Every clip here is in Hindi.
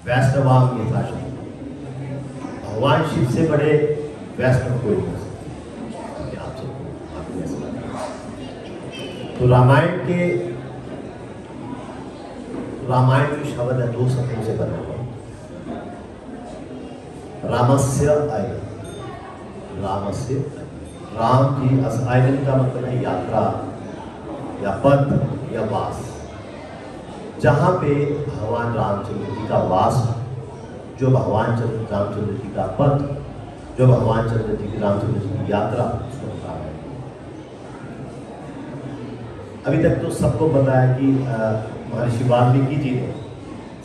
वैष्णवाम की भाषा। भगवान शिव से बड़े वैष्णव कोई नहीं हो सकते। आप सबको तो रामायण के शब्द है, 2 शब्दों से बना हुआ। रामस्य आयन, रामस्य, राम की आयन का मतलब है यात्रा या पथ या वास। जहाँ पे भगवान रामचंद्र जी का वास, जो भगवान रामचंद्र जी का पथ, जो भगवान रामचंद्र जी की यात्रा, उसको बता रहे हैं। अभी तक तो सबको पता है कि महर्षि वाल्मीकि जी ने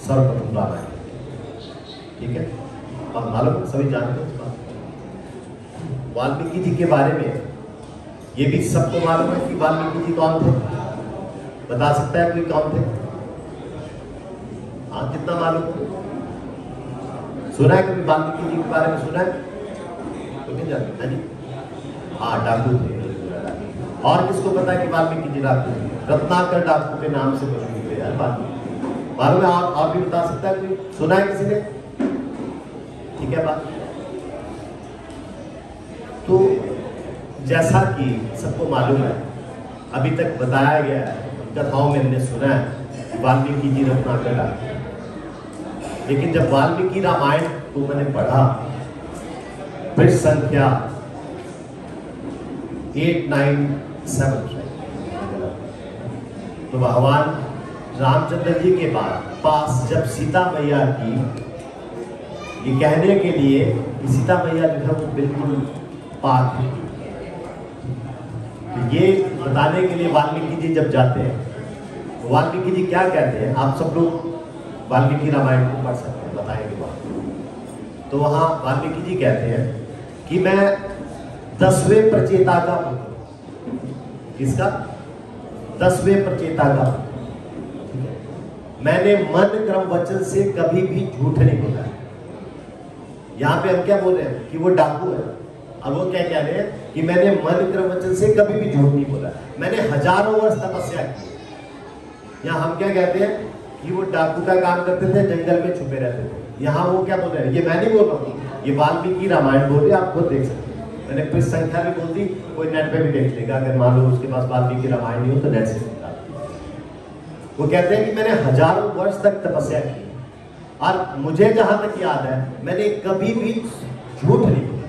सर्वप्रथम रामायण, ठीक है, और मालूम सभी जानते हैं इस बात। वाल्मीकि जी के बारे में ये भी सबको मालूम है कि वाल्मीकि जी कौन थे। बता सकता है कोई कौन थे? हाँ, कितना मालूम है? सुना है कभी वाल्मीकि जी के बारे में? सुना है तो नहीं जानते जी। हाँ, डाकू थे। और किसको पता है कि वाल्मीकि जी डाकू थे? रत्नाकर डाकू के नाम से मशहूर थे यार वाल्मीकि। मालूम है? आप भी बता सकता है कोई? सुना है किसी ने? ठीक है बात। तो जैसा कि सबको मालूम है, अभी तक बताया गया है, कथाओं में हमने सुना है वाल्मीकि जी रत्नाकर डाकू। लेकिन जब वाल्मीकि रामायण को मैंने पढ़ा, पृष्ठ संख्या 897, तो भगवान रामचंद्र जी के पास जब सीता मैया की ये कहने के लिए कि सीता मैया जो है वो बिल्कुल पाक है, तो ये बताने के लिए वाल्मीकि जी जब जाते हैं, तो वाल्मीकि जी क्या कहते हैं? आप सब लोग वाल्मीकि रामायण को पढ़ सकते हैं, बताएंगे बात। तो वहां वाल्मीकि जी कहते हैं कि मैं 10वें प्रचेता का पुत्र। किसका? 10वें प्रचेता का। मैंने मन क्रम वचन से कभी भी झूठ नहीं बोला। यहाँ पे हम क्या बोल रहे हैं कि वो डाकू है। अब वो क्या कह रहे हैं कि मैंने मन क्रम वचन से कभी भी झूठ नहीं बोला, मैंने हजारों वर्ष तपस्या की। यहाँ हम क्या कहते हैं कि वो डाकू का काम करते थे, जंगल में छुपे रहते थे। यहाँ वो क्या बोल रहे हैं? ये मैं नहीं बोल रहा हूँ, ये वाल्मीकि रामायण बोल रही है, आप खुद देख सकते हैं। मैंने कुछ संख्या भी बोल दी, कोई नेट पे भी देख लेगा, अगर मान लो उसके पास वाल्मीकि रामायण नहीं हो तो नेट से निकाल। वो कहते हैं कि मैंने हजारों वर्ष तक तपस्या की और मुझे जहां तक याद है मैंने कभी भी झूठ नहीं बोला।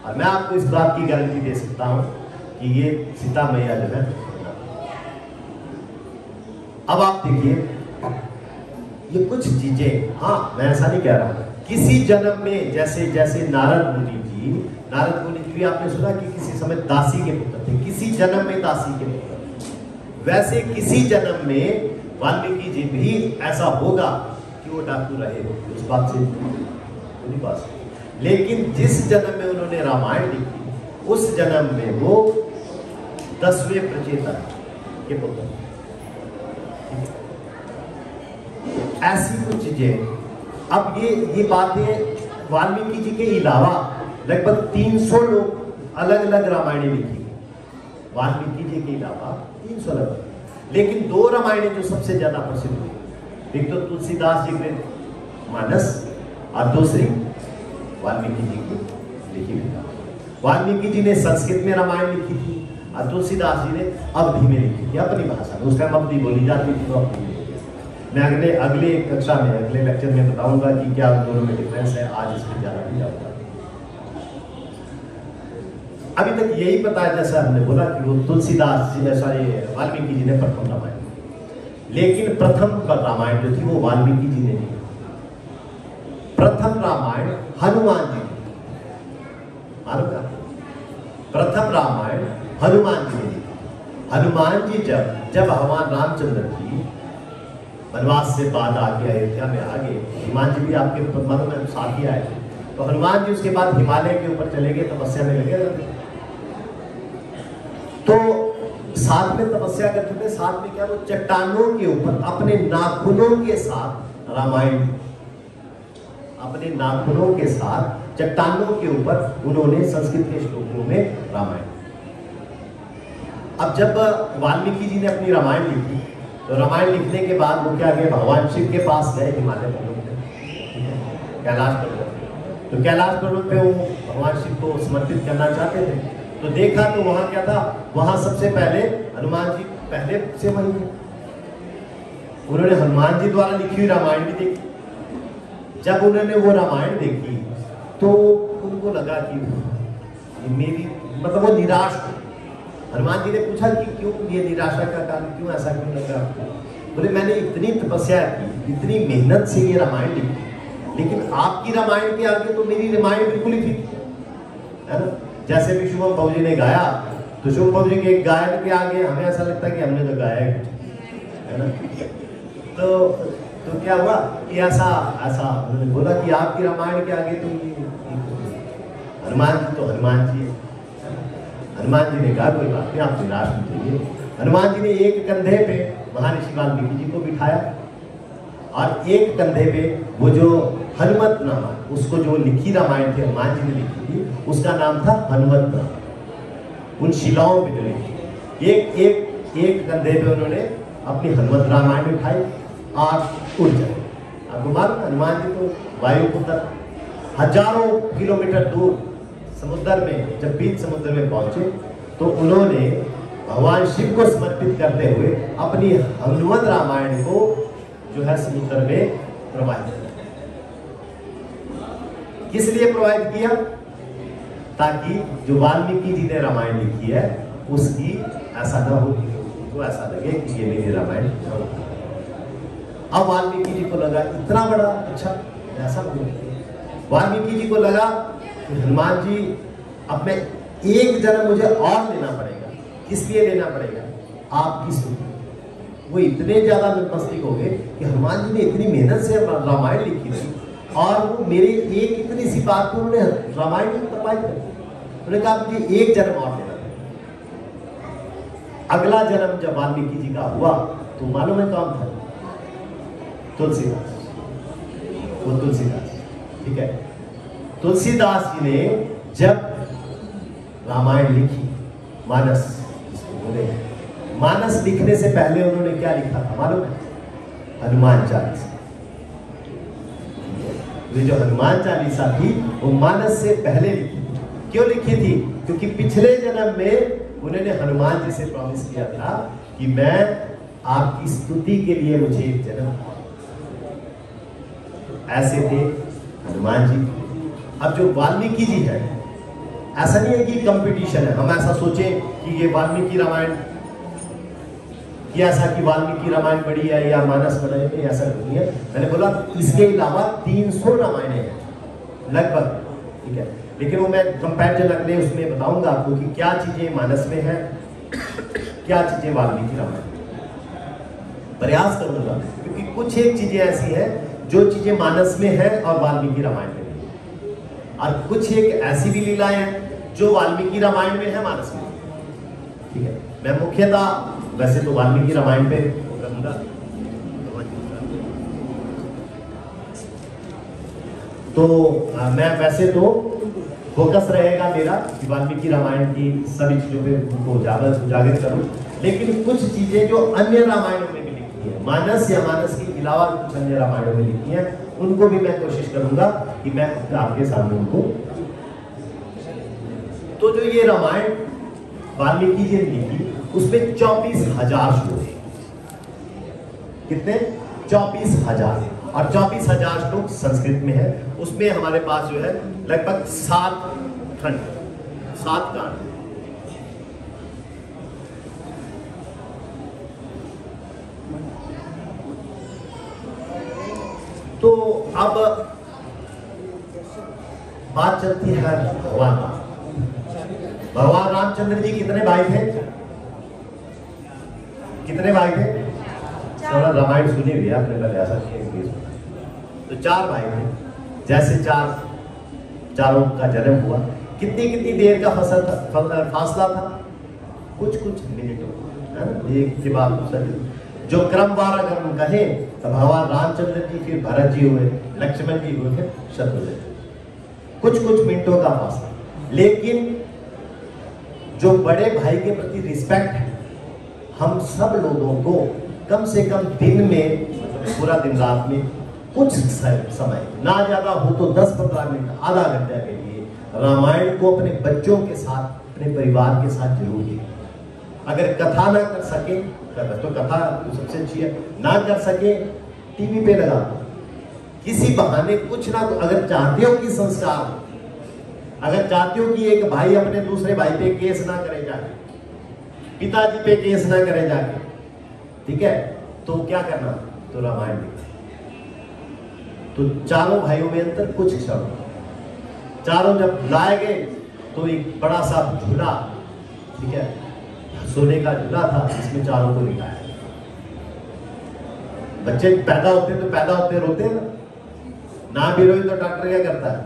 और मैं आपको इस बात की गारंटी दे सकता हूं कि ये सीता मैया जो है। अब आप देखिए ये कुछ चीजें, हाँ मैं ऐसा नहीं कह रहा, किसी जन्म में जैसे नारद मुनि जी भी आपने सुना कि किसी समय दासी के पुत्र थे, किसी जन्म में दासी के पुत्र, वैसे किसी जन्म में वाल्मीकि जी भी ऐसा होगा कि वो डाकू रहे, उस बात से नहीं बात। लेकिन जिस जन्म में उन्होंने रामायण लिखी, उस जन्म में वो 10वें प्रचेता के पुत्र। ऐसी कुछ चीजें। अब ये बातें वाल्मीकि जी के अलावा लगभग 300 लोग अलग अलग रामायण लिखी, वाल्मीकि जी के अलावा 300 अलग। लेकिन 2 रामायण जो सबसे ज्यादा प्रसिद्ध हुई, एक तो तुलसीदास जी के मानस और दूसरी वाल्मीकि जी की लिखी हुई। वाल्मीकि जी ने संस्कृत में रामायण लिखी थी और तुलसीदास जी ने अवधी में लिखी थी, अपनी भाषा में। उस टाइम अवधी बोली जाती थी, तो मैं अगले कक्षा में, अगले लेक्चर में बताऊंगा कि क्या दोनों में डिफरेंस है। आज इसमें ज्यादा नहीं जाऊंगा। अभी तक यही पता है, जैसा हमने बोला कि वो तुलसीदास जी, सॉरी वाल्मीकि जी ने प्रथम रामायण, लेकिन प्रथम रामायण जो थी वो वाल्मीकि जी ने लिखी। प्रथम रामायण हनुमान जी ने, प्रथम रामायण हनुमान जी ने। हनुमान जी जब भगवान रामचंद्र जी वनवास से बाद आके अयोध्या में आ गए, हनुमान जी भी आपके मन में साथ ही आए, तो हनुमान जी उसके बाद हिमालय के ऊपर चले गए, तपस्या में लगे रहते। तो साथ में तपस्या करते थे, साथ में क्या वो चट्टानों के ऊपर अपने नाखूनों के साथ रामायण, अपने नाखूनों के साथ चट्टानों के ऊपर उन्होंने संस्कृत के श्लोकों में रामायण। अब जब वाल्मीकि जी ने अपनी रामायण लिखी, तो रामायण लिखने के बाद वो क्या गए, भगवान शिव के पास गए हिमालय पर्वत में। कैलाश पर्वत पे। तो कैलाश पर्वत पे वो भगवान शिव को समर्पित करना चाहते थे। तो देखा तो वहां क्या था, वहां सबसे पहले हनुमान जी पहले से वहीं थे। उन्होंने हनुमान जी द्वारा लिखी हुई रामायण भी देखी। जब उन्होंने वो रामायण देखी तो उनको लगा कि ये मेरी मतलब वो निराश हो। हनुमान जी ने पूछा कि क्यों ये निराशा का कारण, क्यों ऐसा क्यों लगा आपको? बोले मैंने इतनी तपस्या की, इतनी मेहनत से ये रामायण लिखी, लेकिन आपकी रामायण के आगे तो मेरी रामायण बिल्कुल ही थी, है ना। जैसे भी शुभम बाबू जी ने गाया, तो शुभम बाबू जी के गायन के आगे हमें ऐसा लगता है कि हमने तो गाया है ना। तो क्या हुआ कि ऐसा उन्होंने बोला कि आपकी रामायण के आगे तो ये हनुमान जी तो हनुमान जी है। हनुमान जी ने कहा कोई बात नहीं, आप निराश मत होइए। हनुमान जी ने एक कंधे पे महर्षि वाल्मीकि जी को बिठाया और एक कंधे पे वो जो हनुमत नामा, उसको जो लिखी रामायण थी हनुमान जी ने लिखी थी, उसका नाम था हनुमत नामा। उन शिलाओं पे जो लिखी, एक कंधे पे उन्होंने अपनी हनुमत रामायण उठाई और उड़ जाए। आपको मालूम हनुमान जी तो वायुपुत्र, हजारों किलोमीटर दूर समुद्र में, जब बीच समुद्र में पहुंचे तो उन्होंने भगवान शिव को समर्पित करते हुए अपनी हनुमत रामायण को जो है समुद्र में प्रवाहित किया। किस लिए प्रवाहित किया? ताकि जो वाल्मीकि जी ने रामायण लिखी है उसकी ऐसा ना हो, उनको ऐसा लगे कि ये मेरी रामायण। अब वाल्मीकि जी को लगा इतना बड़ा अच्छा ऐसा हो, वाल्मीकि जी को लगा हनुमान जी अब मैं एक जन्म मुझे और लेना पड़ेगा। किस लिए लेना पड़ेगा? आपकी स्तुति। वो इतने ज्यादा मस्तिष्क हो गए कि हनुमान जी ने इतनी मेहनत से रामायण लिखी थी और वो मेरे एक इतनी सी बात को उन्होंने रामायण में प्रभावित कर दिया। उन्होंने कहा मुझे एक जन्म और लेना। अगला जन्म जब वाल्मीकि जी का हुआ तो मालूम है कौन था? तुलसीदास। वो तुलसीदास, ठीक है। तुलसीदास जी ने जब रामायण लिखी, मानस लिखने से पहले उन्होंने क्या लिखा था मालूम है? हनुमान चालीसा। ये जो हनुमान चालीसा थी वो मानस से पहले लिखी। क्यों लिखी थी? क्योंकि पिछले जन्म में उन्होंने हनुमान जी से प्रॉमिस किया था कि मैं आपकी स्तुति के लिए मुझे एक जन्म। ऐसे थे हनुमान जी। अब जो वाल्मीकि जी है, ऐसा नहीं है कि कंपटीशन है, हम ऐसा सोचें कि ये वाल्मीकि रामायण कि ऐसा कि वाल्मीकि रामायण बड़ी है या मानस बड़ा है, ऐसा नहीं है। मैंने बोला इसके अलावा 300 रामायण है लगभग, ठीक है। लेकिन वो मैं कंपैरिजन अगले उसमें बताऊंगा आपको कि क्या चीजें मानस में है, क्या चीजें वाल्मीकि रामायण। प्रयास करूंगा क्योंकि कुछ एक चीजें ऐसी हैं जो चीजें मानस में है और वाल्मीकि रामायण में नहीं, और कुछ एक ऐसी भी लीलाएं हैं जो वाल्मीकि रामायण में है, मानस में, ठीक है। मैं मुख्यतः वैसे तो वाल्मीकि रामायण पे करूंगा, तो मैं वैसे तो फोकस रहेगा मेरा कि वाल्मीकि रामायण की सभी चीजों पे उनको उजागर करूं, लेकिन कुछ चीजें जो अन्य रामायणों में भी लिखी है, मानस या मानस के अलावा कुछ अन्य रामायणों में लिखी है, उनको भी मैं कोशिश करूंगा कि मैं आपके सामने उनको। तो जो ये रामायण वाल्मीकि जी ने लिखी उसमें 24,000 श्लोक है। कितने? 24,000। और 24,000 श्लोक संस्कृत में है। उसमें हमारे पास जो है लगभग 7 खंड, 7 कांड। तो अब बात चलती है भगवान रामचंद्र जी कितने भाई थे? कितने भाई थे? थोड़ा रामायण सुनी हुई आपने, पहले ऐसा तो 4 भाई थे। जैसे चारों का जन्म हुआ, कितनी देर का फासला था? कुछ मिनटों, एक के बाद दूसरा। जो क्रमवार अगर हम कहें तो भगवान रामचंद्र जी, फिर भरत जी हुए, लक्ष्मण जी हुए, फिर शत्रुघ्न। कुछ मिनटों का फासला। लेकिन जो बड़े भाई के प्रति रिस्पेक्ट है, हम सब लोगों को कम से कम दिन में, पूरा दिन रात में कुछ समय, ना ज्यादा हो तो 10-15 मिनट, आधा घंटा के लिए रामायण को अपने बच्चों के साथ, अपने परिवार के साथ जरूर देखें। अगर कथा ना कर सके तो कथा तो सबसे अच्छी है, ना कर सके टीवी पे लगा दो, किसी बहाने कुछ ना। तो अगर चाहते हो कि संस्कार हो, अगर चाहते हो कि एक भाई अपने दूसरे भाई पे केस ना करे जाके, पिताजी पे केस ना करे जाके, ठीक है, तो क्या करना, तो रामायण देखना। तो चारों भाइयों में अंतर कुछ क्षण, चारों जब लाए गए तो एक बड़ा सा झूला, ठीक है, सोने का झूला था, जिसमें चारों को लिटाया। बच्चे पैदा होते रोते हैं ना भी रोए तो डॉक्टर क्या करता है,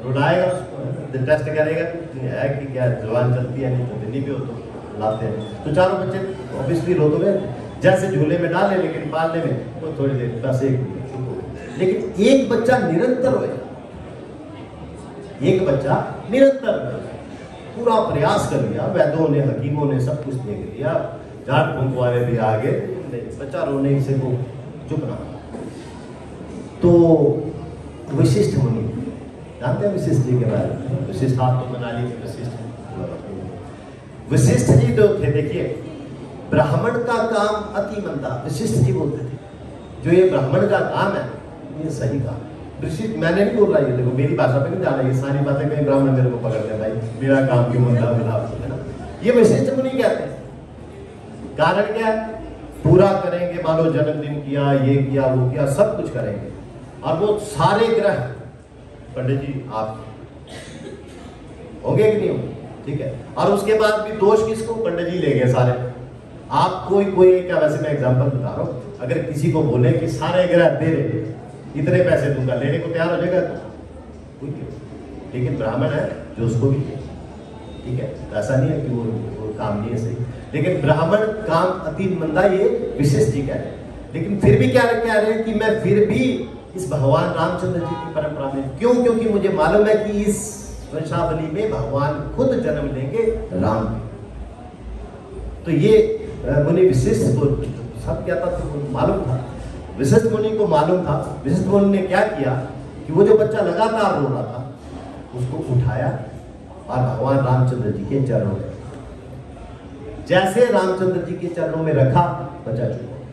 रुलाएगा उसको, टेस्ट करेगा है कि क्या जुबान चलती है, नहीं चलती, नहीं भी हो तो लाते हैं। तो चारों बच्चे ऑब्वियसली रो तो गए, जैसे झूले में डाले, लेकिन पालने में वो थोड़ी देर, बस एक मिनट चुप हो गए। लेकिन एक बच्चा निरंतर रोएगा, एक बच्चा निरंतर रोएगा, पूरा प्रयास कर लिया, वैद्यों ने, हकीमों ने सब कुछ देख लिया, झाड़ फूंक वाले भी आगे, बच्चा रोने से को चुप ना। तो वशिष्ठ मुनि, जानते हैं वशिष्ठ जी के बारे में? वशिष्ठ आप तो मनाली के वशिष्ठ जी तो थे, देखिए, ब्राह्मण का काम अति मंदा, वशिष्ठ जी बोलते थे, जो ये ब्राह्मण का काम है ये सही काम। वशिष्ठ, मैंने नहीं बोल रहा, ये देखो मेरी भाषा पे नहीं जा रहा, ये सारी बातें कहीं ब्राह्मण मेरे को पकड़ते हैं, भाई मेरा काम क्यों मंदा मिला, है ना? ये वशिष्ठ मुनि कहते हैं। कारण क्या है? पूरा करेंगे, मान लो जन्मदिन किया, ये किया, वो किया, सब कुछ करेंगे, और वो सारे ग्रह, पंडित जी आप होंगे कि नहीं होंगे, ठीक है, और उसके बाद भी दोष किसको, पंडित जी ले गए सारे। आप कोई क्या, वैसे मैं एग्जांपल बता रहा हूँ, अगर किसी को बोले कि सारे ग्रह दे रहे, इतने पैसे दूंगा, लेने को तैयार हो जाएगा कोई क्यों? लेकिन ब्राह्मण है जो उसको भी, ठीक है, ऐसा नहीं है कि वो काम नहीं है सही, लेकिन ब्राह्मण काम अति मंदा, ये विशिष्ट जी कह रहे हैं। लेकिन फिर भी क्या कह रहे हैं कि मैं फिर भी इस भगवान रामचंद्र जी की परंपरा में, क्यों? क्योंकि मुझे मालूम है कि इस वंशावली में भगवान खुद जन्म लेंगे, राम। तो ये मुनि विशिष्ट को सब क्या था, तो मालूम था, विशिष्ट मुनि को मालूम था। विशिष्ट मुनि ने क्या किया कि वो जो बच्चा लगातार रो रहा था उसको उठाया और भगवान रामचंद्र जी के चरणों में, जैसे रामचंद्र जी के चरणों में रखा, बच्चा चुप हो गया।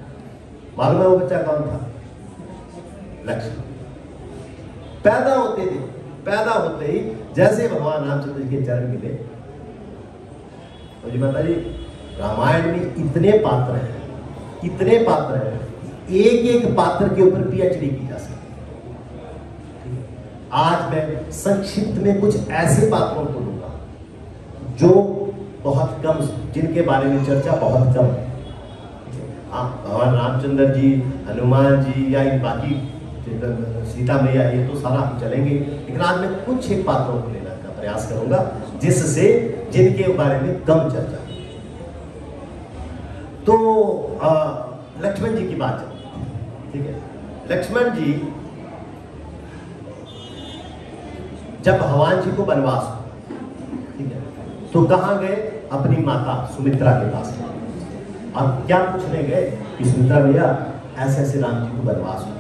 मालूम है वो बच्चा कौन था? लक्ष्मण। पैदा होते ही जैसे भगवान रामचंद्र जी के चरण मिले, तो जी माता जी, रामायण में इतने पात्र हैं, एक एक पात्र के ऊपर पीएचडी की जा सकती है। आज मैं संक्षिप्त में कुछ ऐसे पात्रों को लूंगा जो बहुत कम, जिनके बारे में चर्चा बहुत कम है। भगवान रामचंद्र जी, हनुमान जी, या इन बाकी सीता मैया, ये तो सारा हम चलेंगे, लेकिन आज मैं कुछ एक पात्रों को लेने का प्रयास करूंगा जिससे, जिनके बारे में कम चर्चा। तो लक्ष्मण जी की बात चलती, ठीक है। लक्ष्मण जी जब भगवान जी को वनवास, ठीक है, तो कहाँ गए? अपनी माता सुमित्रा के पास। और क्या पूछने गए कि सुमित्रा भैया, ऐसे ऐसे राम जी को वनवास हो,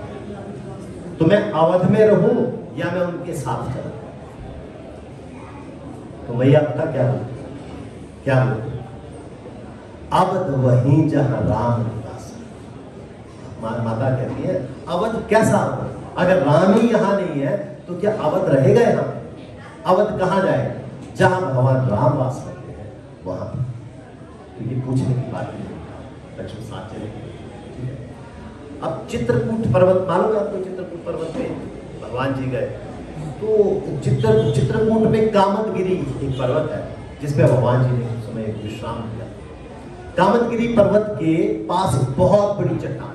तो मैं अवध में रहूं या मैं उनके साथ चलूं? तो मैया पता क्या बोलते? अवध वहीं जहां राम निवास। माता कहती है अवध कैसा अवध? अगर राम ही यहां नहीं है तो क्या अवध रहेगा यहां? अवध कहां जाएगा? जहां भगवान राम वास करते हैं वहां। तो ये पूछने की बात है, लक्ष्मण साथ चलेंगे, ठीक है। अब चित्रकूट पर्वत, मालूम है आपको? चित्रकूट पर्वत पे भगवान जी गए, तो चित्रकूट में कामतगिरी एक पर्वत है जिसपे भगवान जी ने उस समय विश्राम किया। कामतगिरी पर्वत के पास बहुत बड़ी चट्टान,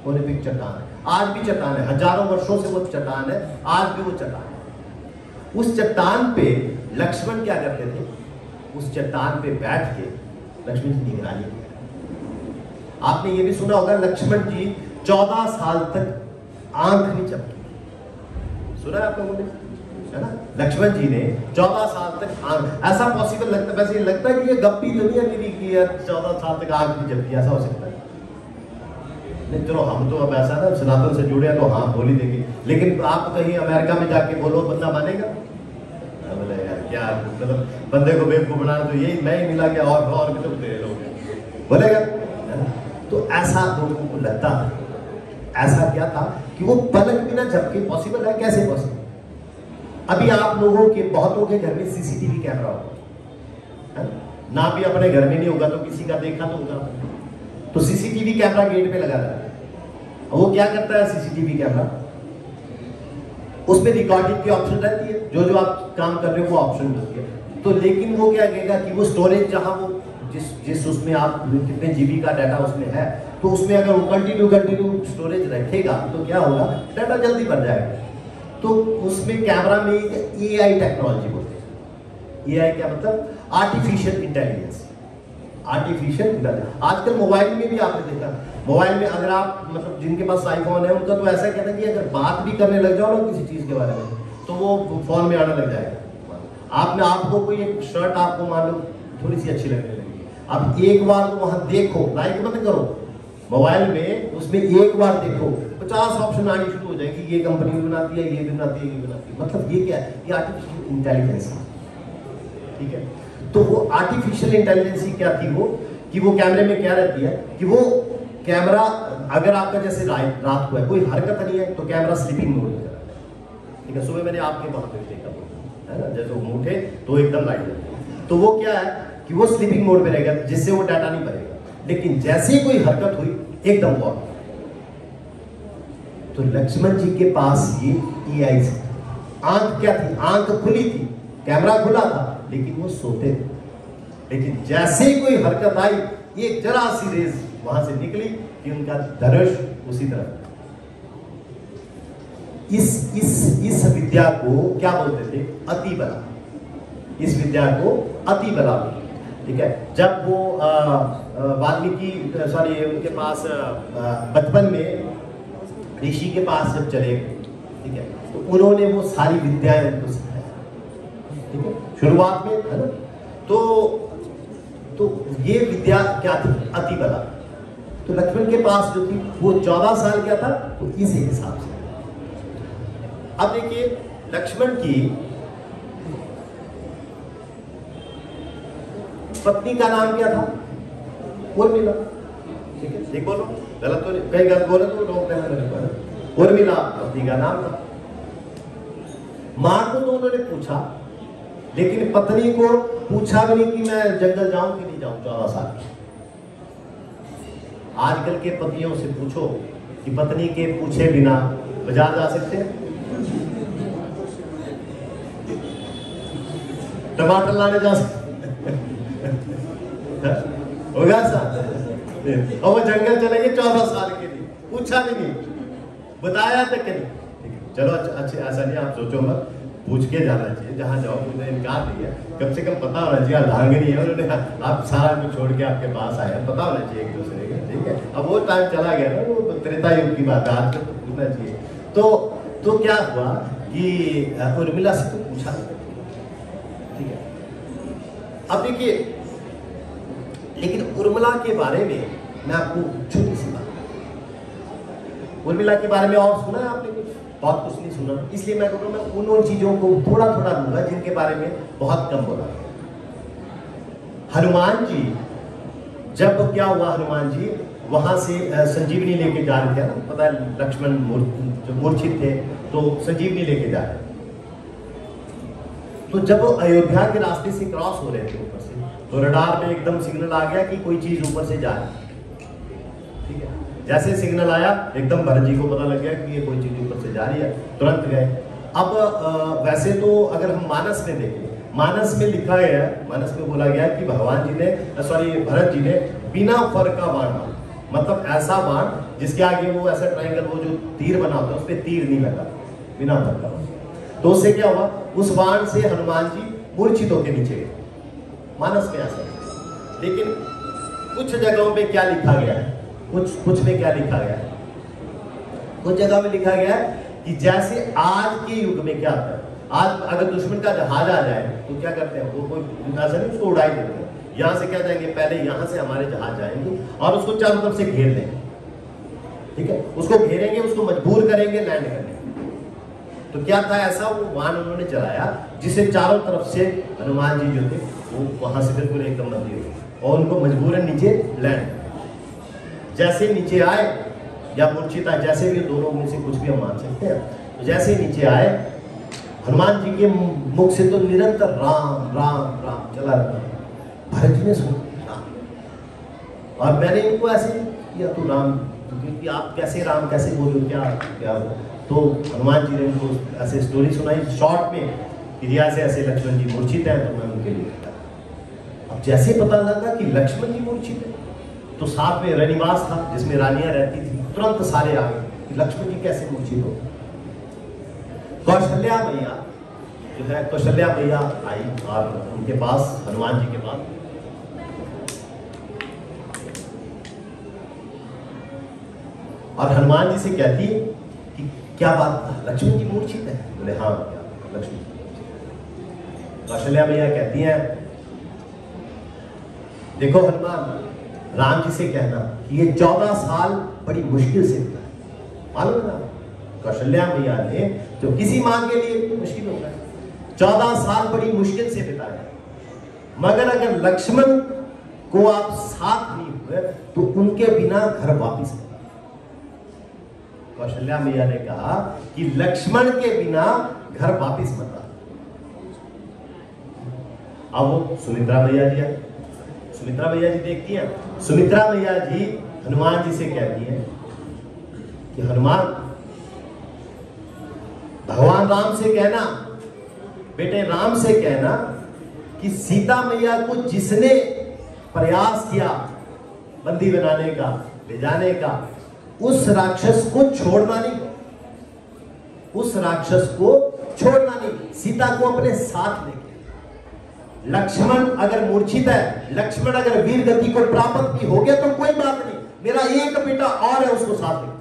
ओलंपिक चट्टान है, आज भी चट्टान है, हजारों वर्षों से वो चट्टान है, आज भी वो चट्टान है। उस चट्टान पे लक्ष्मण क्या करते थे? उस चट्टान पे बैठ के लक्ष्मण जी निगरानी किया। आपने ये भी सुना होगा, लक्ष्मण जी 14 साल तक आंख नहीं झपकी। सुना है आप लोगों ने, है ना? लक्ष्मण जी ने 14 साल तक आंख, ऐसा पॉसिबल लगता है? वैसे लगता है कि ये गप्पी दुनिया की 14 साल तक आंख नहीं झपकी, ऐसा हो सकता है? नहीं चलो हम तो अब ऐसा ना सनातन से जुड़े हैं तो हाँ बोली देंगे, लेकिन आप कहीं अमेरिका में जाके बोलो बंदा मानेगा? बोले यार क्या मतलब बंदे को बेवकूफ बनाना, तो यही मैं ही मिला गया और भी तो तेरे लोग बोलेगा। तो ऐसा लोगों को लगता था, ऐसा क्या था कि वो पलक बिना झपके पॉसिबल है? कैसे पॉसिबल? अभी आप लोगों के बहुतों के घर में सीसीटीवी कैमरा होगा, ना भी अपने घर में नहीं होगा तो किसी का देखा तो होगा। तो सीसीटीवी कैमरा गेट पे लगा रहता है, वो क्या करता है सीसीटीवी कैमरा, उसमें रिकॉर्डिंग की ऑप्शन रहती है, जो आप काम कर रहे हो वो ऑप्शन होती है। तो लेकिन वो क्या कहेगा कि वो स्टोरेज जहां वो जिस उसमें आप कितने जीबी का डाटा उसमें है, तो उसमें अगर वो कंटिन्यू स्टोरेज रखेगा तो क्या होगा, डाटा जल्दी भर जाएगा। तो उसमें कैमरा में एआई टेक्नोलॉजी बोलते हैं। एआई क्या मतलब? Artificial intelligence. आर्टिफिशियल इंटेलिजेंस आजकल मोबाइल में भी आपने देखा, मोबाइल में अगर आप मतलब जिनके पास आईफोन है उनका तो ऐसा कहता है कि अगर बात भी करने लग जाओ ना किसी चीज के बारे में तो वो फोन में आने लग जाएगा। आपको कोई एक शर्ट आपको मान लो थोड़ी सी अच्छी लगने लगी, आप एक बार तो वहां देखो, लाइक मत करो मोबाइल में, उसमें एक बार देखो 50 ऑप्शन आनी शुरू हो जाएगी, ये कंपनी भी बनाती है, ये भी बनाती है, ये भी बनाती है। मतलब ये क्या है? ये आर्टिफिशियल इंटेलिजेंस है, ठीक है। तो वो आर्टिफिशियल इंटेलिजेंस क्या थी वो, कि वो कैमरे में क्या रहती है कि वो कैमरा अगर आपका जैसे रात को है कोई हरकत नहीं है तो कैमरा स्लीपिंग मोड में, ठीक है। सुबह मैंने आपके वहां पे देखा है ना, जैसे वो उठे तो एकदम लाइट जलती है, तो वो क्या है कि वो स्लीपिंग मोड में रहेगा जिससे वो डाटा नहीं भरेगा। लेकिन जैसे ही कोई हरकत हुई एकदम वॉक। तो लक्ष्मण जी के पास ये एआई से आंख क्या थी? आंख खुली थी, कैमरा खुला था, लेकिन वो सोते थे। लेकिन जैसे ही कोई हरकत आई एक जरा सी रेज वहां से निकली कि उनका धनुष उसी तरफ। इस विद्या को क्या बोलते थे? अति बला। इस विद्या को अति बला, ठीक है। जब वो वाल्मीकि उनके पास बचपन में ऋषि के पास जब चले गए, ठीक है, तो उन्होंने वो सारी विद्याएं उनको सिखाई, ठीक है, शुरुआत में, है ना। तो ये विद्या क्या थी? अति बला। तो लक्ष्मण के पास जो थी वो 14 साल क्या था, तो इसी हिसाब से। अब देखिए लक्ष्मण की पत्नी का नाम क्या था? उर्मिला, ठीक है। ठीक बोलो, गलत तो नहीं, कहीं गलत बोले तो लोग कहना मेरे को। उर्मिला पत्नी का नाम था। मां को तो उन्होंने पूछा, लेकिन पत्नी को पूछा भी नहीं कि मैं जंगल जाऊं कि नहीं जाऊं 14 साल। आजकल के पतियों से पूछो कि पत्नी के पूछे बिना बाजार जा सकते हैं? टमाटर लाने जा सकते होगा साथ? और वो जंगल चलेंगे 14 साल के लिए, पूछा भी नहीं, बताया तक नहीं। चलो अच्छे, ऐसा नहीं आप सोचो मत, पूछ के जाना चाहिए जहाँ जाओ। मुझे इनकार नहीं है, कम से कम पता होना चाहिए। अर्धांगिनी है, उन्होंने आप सारा कुछ छोड़ के आपके पास आया, पता होना चाहिए एक दूसरे का, ठीक है। अब वो टाइम चला गया ना, वो त्रेता युग की बात है, आज तक तो पूछना चाहिए। तो क्या हुआ कि उर्मिला से तो पूछा, ठीक है। अब देखिए, लेकिन उर्मिला के बारे में मैं आपको छोटी सी बात, उर्मिला के बारे में और सुना है आपने? कुछ बहुत कुछ नहीं सुना, इसलिए मैं कहूँगा मैं उन चीजों को थोड़ा थोड़ा लूंगा जिनके बारे में बहुत कम बोला। हनुमान जी, जब क्या हुआ, हनुमान जी वहां से संजीवनी लेके जा रहे थे ना, पता है लक्ष्मण मूर्छित थे तो संजीवनी लेके जा रहे। तो जब वो अयोध्या के रास्ते से क्रॉस हो रहे थे ऊपर से, तो रडार में एकदम सिग्नल आ गया कि कोई चीज ऊपर से जा रही है, ठीक है। जैसे सिग्नल आया एकदम भरत जी को पता लग गया कि ये कोई चीज ऊपर से जा रही है, तुरंत गए। अब वैसे तो अगर हम मानस में देखें, मानस में लिखा गया, मानस में बोला गया कि भगवान जी ने भरत जी ने बिना फर का बाण मारा, मतलब ऐसा बाण जिसके आगे वो ऐसा ट्रायंगल, वो जो तीर बना होता है उस पर तीर नहीं लगा, बिना फर का। तो उससे क्या हुआ, उस बाण से हनुमान जी मूर्छित होकर नीचे गए, मानस में ऐसा। लेकिन कुछ जगहों पे क्या लिखा गया है, कुछ में क्या लिखा गया है, कुछ जगह में लिखा गया है कि जैसे आज के युग में क्या होता है, आज अगर दुश्मन का जहाज आ जाए तो क्या करते हैं, वो कोई ऐसा नहीं उसको उड़ाई देते हैं, यहाँ से क्या जाएंगे, पहले यहाँ से हमारे जहाज जाएंगे और उसको चारों तरफ से घेर लेंगे, ठीक है, उसको घेरेंगे, उसको मजबूर करेंगे लैंड करने। तो क्या था ऐसा, वो वाहन उन्होंने चलाया जिसे चारों तरफ से हनुमान जी जो थे वो वहां से बिल्कुल एकदम बंदी हुई और उनको मजबूरन नीचे लैंड। जैसे नीचे आए या मूर्छित आए, जैसे भी दोनों में से कुछ भी हम मान सकते हैं, तो जैसे नीचे आए हनुमान जी के मुख से तो निरंतर राम राम राम चला रहा। भरत जी ने सुना और मैंने इनको ऐसे किया, तो राम, क्योंकि आप कैसे राम कैसे बोल रहे हो, क्या क्या। तो हनुमान जी ने उनको ऐसे स्टोरी सुनाई शॉर्ट में कि रिया से ऐसे लक्ष्मण जी मूर्छित हैं, तो मैं उनके लिए कहता। अब जैसे पता लगा कि लक्ष्मण जी मूर्छित है, तो साथ में रनिवास था जिसमें रानियां रहती थी, तुरंत सारे आ गए कि लक्ष्मण जी कैसे मूर्छित हो। कौशल्या मैया जो है, कौशल्या मैया आई और उनके पास, हनुमान जी के पास, और हनुमान जी से कहती कि क्या बात, लक्ष्मण जी मूर्छित है? बोले हाँ, क्या लक्ष्मण जी। कौशल्या मैया कहती हैं, देखो हनुमान, राम जी से कहना कि ये 14 साल बड़ी मुश्किल से बिताए, मालूम है ना? कौशल्या मैया ने जो किसी मां के लिए मुश्किल होता है, 14 साल बड़ी मुश्किल से बिताए, मगर अगर लक्ष्मण को आप साथ नहीं हुए तो उनके बिना घर वापिस। कौशल्या मैया ने कहा कि लक्ष्मण के बिना घर वापिस मत आ। अब वो सुमित्रा मैया जी आई, सुमित्रा मैया जी देखती हैं, सुमित्रा मैया जी हनुमान जी से कहती हैं कि हनुमान, भगवान राम से कहना, बेटे राम से कहना कि सीता मैया को जिसने प्रयास किया बंदी बनाने का, ले जाने का, उस राक्षस को छोड़ना नहीं, उस राक्षस को छोड़ना नहीं, सीता को अपने साथ लेके। लक्ष्मण अगर मूर्छित है, लक्ष्मण अगर वीर गति को प्राप्त भी हो गया तो कोई बात नहीं, मेरा एक बेटा और है, उसको साथ ले।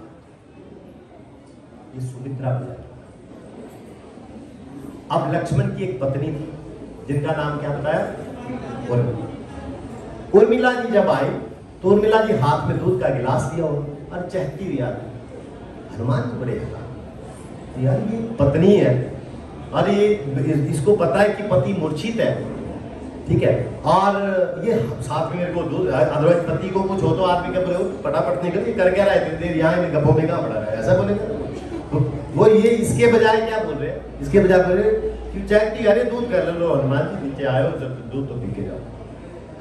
ये सुमित्रा मैया। अब लक्ष्मण की एक पत्नी थी जिनका नाम क्या बताया, उर्मिला। उर्मिला जी जब आई तो उर्मिला जी हाथ में दूध का गिलास लिया और चहकती हुई आती। हनुमान जी बड़े हैरान, यार ये पत्नी है और ये इसको पता है कि पति मूर्छित है, ठीक है, और ये साथ में मेरे को दूध, अदरवाइज पति को कुछ हो तो आदमी क्या बोले, फटाफट निकल के कर क्या रहा है, देर यहाँ गप्पों में कहाँ पड़ा रहा है, ऐसा बोलेगा। वो ये इसके बजाय क्या बोल रहे हैं, इसके बजाय बोल रहे कि चहकती, अरे दूध कर लो हनुमान जी, नीचे आयो जब दूध तो पी के जाओ।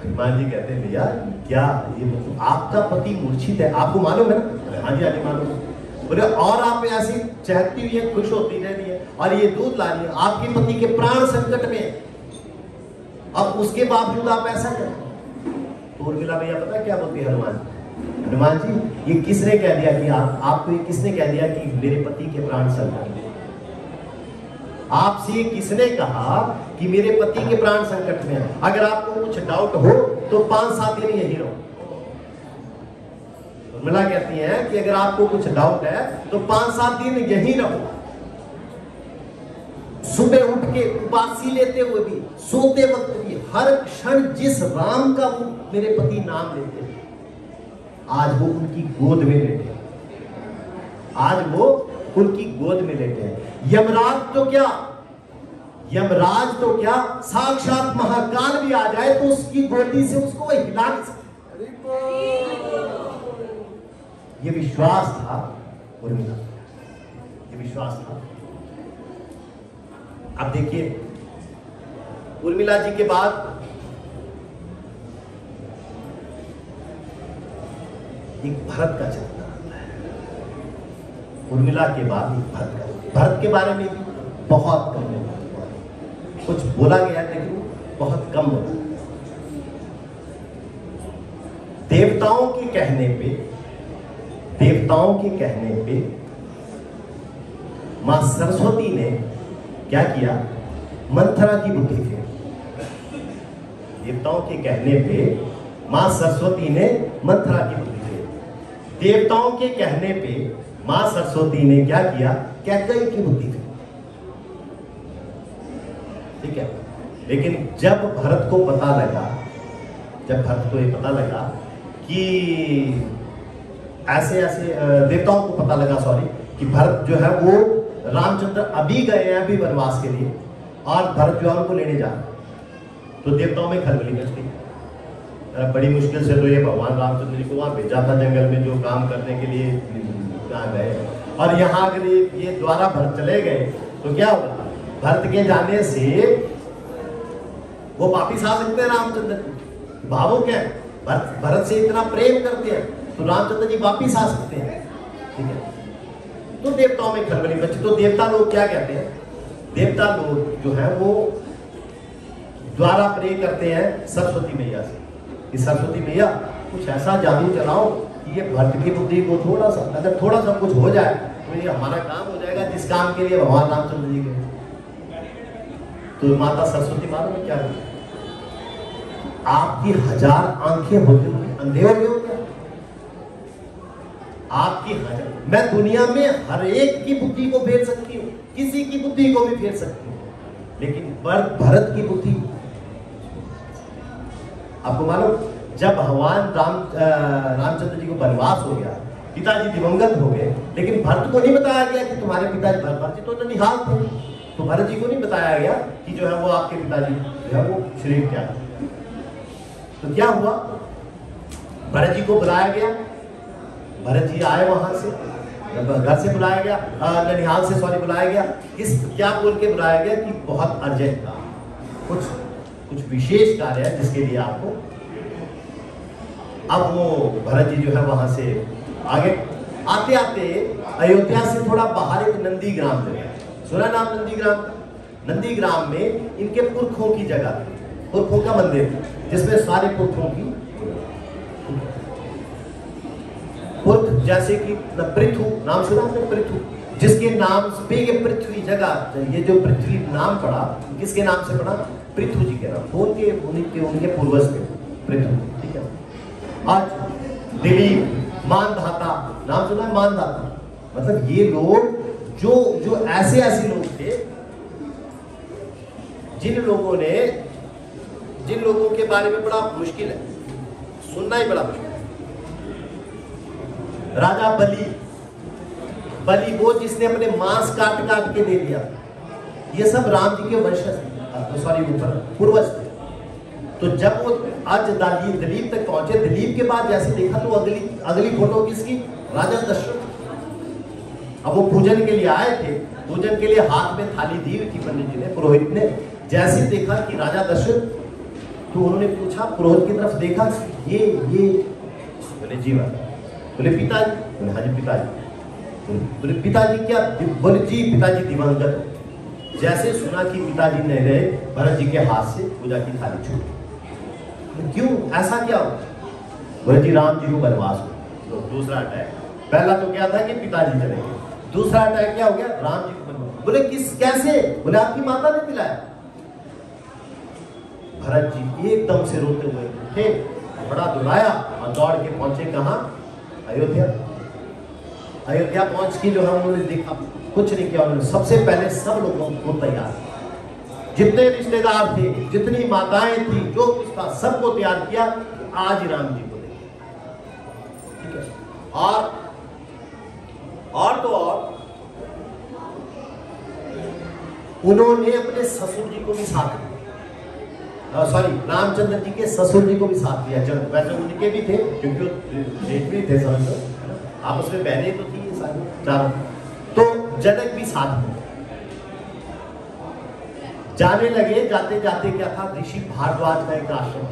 हनुमान जी कहते हैं भैया क्या ये, मतलब आपका पति मूर्छित है, आपको मालूम है ना? हाँ जी हाँ जी मालूम है। बोले और आप ऐसी चहकती हुई है, खुश होती रहती है और ये दूध ला रही है, आपके पति के प्राण संकट में, अब उसके बावजूद आप ऐसा करें। तो उर्मिला भैया पता है क्या बोलती है हनुमान जी, हनुमान जी ये किसने कह दिया कि आपको ये किसने कह दिया कि मेरे पति के प्राण संकट में? आपसे किसने कहा कि मेरे पति के प्राण संकट में है? अगर आपको कुछ डाउट हो तो 5-7 दिन यही रहो। उर्मिला कहती है कि अगर आपको कुछ डाउट है तो 5-7 दिन यही रहो। सुबह उठ के उपासी लेते हुए भी, सोते वक्त भी, हर क्षण जिस राम का वो मेरे पति नाम लेते हैं, आज वो उनकी गोद में लेटे हैं, आज वो उनकी गोद में लेटे हैं। यमराज तो क्या, यमराज तो क्या, साक्षात महाकाल भी आ जाए तो उसकी गोदी से उसको वह हिला नहीं सकता। ये विश्वास था उर्मिला, ये विश्वास था। अब देखिए उर्मिला जी के बाद एक भरत का चरित्र आता है। उर्मिला के बाद एक भरत का, भरत के बारे में भी बहुत कम कुछ बोला गया लेकिन बहुत कम होता। देवताओं के कहने पे, देवताओं के कहने पे मां सरस्वती ने क्या किया, मंथरा की बुद्धि फेरी। देवताओं के कहने पे मां सरस्वती ने मंथरा की बुद्धि फेरी। देवताओं के कहने पे मां सरस्वती ने क्या किया, कैकेयी की बुद्धि फेरी। ठीक है, लेकिन जब भरत को पता लगा, जब भरत को ये पता लगा कि ऐसे ऐसे देवताओं को पता लगा, सॉरी, कि भरत जो है वो रामचंद्र अभी गए हैं अभी वनवास के लिए, और भरत जो है उनको लेने जा रहे हैं। तो देवताओं में खलबली मच गई। बड़ी मुश्किल से तो ये भगवान रामचंद्र जी को वहां भेजा था जंगल में जो काम करने के लिए, कहाँ गए, और यहाँ अगर ये द्वारा भरत चले गए तो क्या होगा? भरत के जाने से वो वापिस आ सकते हैं रामचंद्र जी। भावो क्या है, भरत से इतना प्रेम करते हैं तो रामचंद्र जी वापिस आ सकते हैं, ठीक है। तो देवताओं में खलबली मची। तो देवता लोग क्या कहते हैं? देवता लोग जो है वो द्वारा प्रे करते हैं सरस्वती मैया से कि सरस्वती मैया कुछ ऐसा जादू चलाओ कि ये भरत की बुद्धि को थोड़ा सा, अगर थोड़ा सा कुछ हो जाए तो ये हमारा काम हो जाएगा, जिस काम के लिए भगवान रामचंद्र जी गए। तो माता सरस्वती मालूम है क्या है? आपकी 1000 आंखें होती हुई अंधे हो गए, आपकी 1000, मैं दुनिया में हर एक की बुद्धि को फेर सकती हूँ, किसी की बुद्धि को भी फेर सकती हूँ, लेकिन भरत की बुद्धि, आपको मालूम, जब भगवान रामचंद्र जी को वनवास हो गया, पिताजी दिवंगत हो गए, लेकिन भरत को नहीं बताया गया कि तुम्हारे पिताजी, भरत जी तो ननिहाल थे, तो भरत जी को नहीं बताया गया कि जो है वो आपके पिताजी जो है वो शरीर क्या है। तो क्या हुआ? भरत जी को बुलाया गया, भरत जी आए वहां से, घर से बुलाया गया, ननिहाल से सॉरी बुलाया गया। किस क्या बोल के बुलाया गया कि बहुत अर्जेंट था, कुछ विशेष कार्य है जिसके लिए आपको। अब वो भरत जी जो है वहां से आगे आते आते अयोध्या से थोड़ा बाहर एक नंदी ग्राम जगह, सुना नाम नंदी ग्राम? नंदी ग्राम में इनके पुरखों की जगह, पुरखों का मंदिर जिसमें सारे पुरखों की, पुरख जैसे कि पृथु नाम सुना आपने? पृथु, जिसके नाम पे ये पृथ्वी जगह, ये जो पृथ्वी नाम पड़ा किसके नाम से पड़ा? पृथु जी के नाम, उनके पूर्वज थे पृथु, ठीक है। आज दिलीप, मानधाता नाम सुना है? मानधाता मतलब ये लोग जो ऐसे लोग थे जिन लोगों के बारे में बड़ा मुश्किल है सुनना, ही बड़ा मुश्किल है। राजा बलि वो जिसने अपने मांस काट के दे दिया, ये सब राम जी के वंशज थे, सॉरी पूर्वज थे। तो जब वो आज दिलीप तक पहुंचे, दिलीप के बाद जैसे देखा तो अगली फोटो किसकी? राजा दशरथ। अब वो पूजन के लिए आए थे, पूजन के लिए हाथ में थाली दी हुई थी पंडित जी ने, पुरोहित ने। जैसे देखा कि राजा दशरथ, तो उन्होंने पूछा, पुरोहित की तरफ देखा, ये बोले जी बात, बोले पिताजी, बोले हाँ जी पिताजी, बोले पिताजी क्या? बोले जी पिताजी दिवंगत। जैसे सुना कि पिताजी नहीं रहे, भरत जी के हाथ से पूजा की थाली छूट। क्यों, ऐसा क्या हो? बोले जी राम जी को वनवास हो। तो दूसरा अटैक, पहला तो क्या था कि पिताजी चले गए, दूसरा अटैक क्या हो गया? राम जी को वनवास। बोले कैसे? बोले आपकी माता ने दिलाया। भरत जी एकदम से रोते हुए उठे, बड़ा दौड़ाया और दौड़ के पहुंचे कहाँ? अयोध्या। अयोध्या पहुंच के जो है उन्होंने देखा, कुछ नहीं किया उन्होंने। सबसे पहले सब लोगों को तैयार, जितने रिश्तेदार थे, जितनी माताएं थी, जो कुछ था, सबको तैयार किया। आज राम जी को देखें, ठीक है। और तो और उन्होंने अपने ससुर जी को भी साथ दिया, सॉरी रामचंद्र जी के ससुर जी को भी साथ दिया। जब वैसे उनके भी थे क्योंकि जेठ भी थे, समझो आपस में बहनें तो थी सारी चारों। तो जनक भी साथ में जाने लगे। जाते जाते क्या था? ऋषि भारद्वाज का एक आश्रम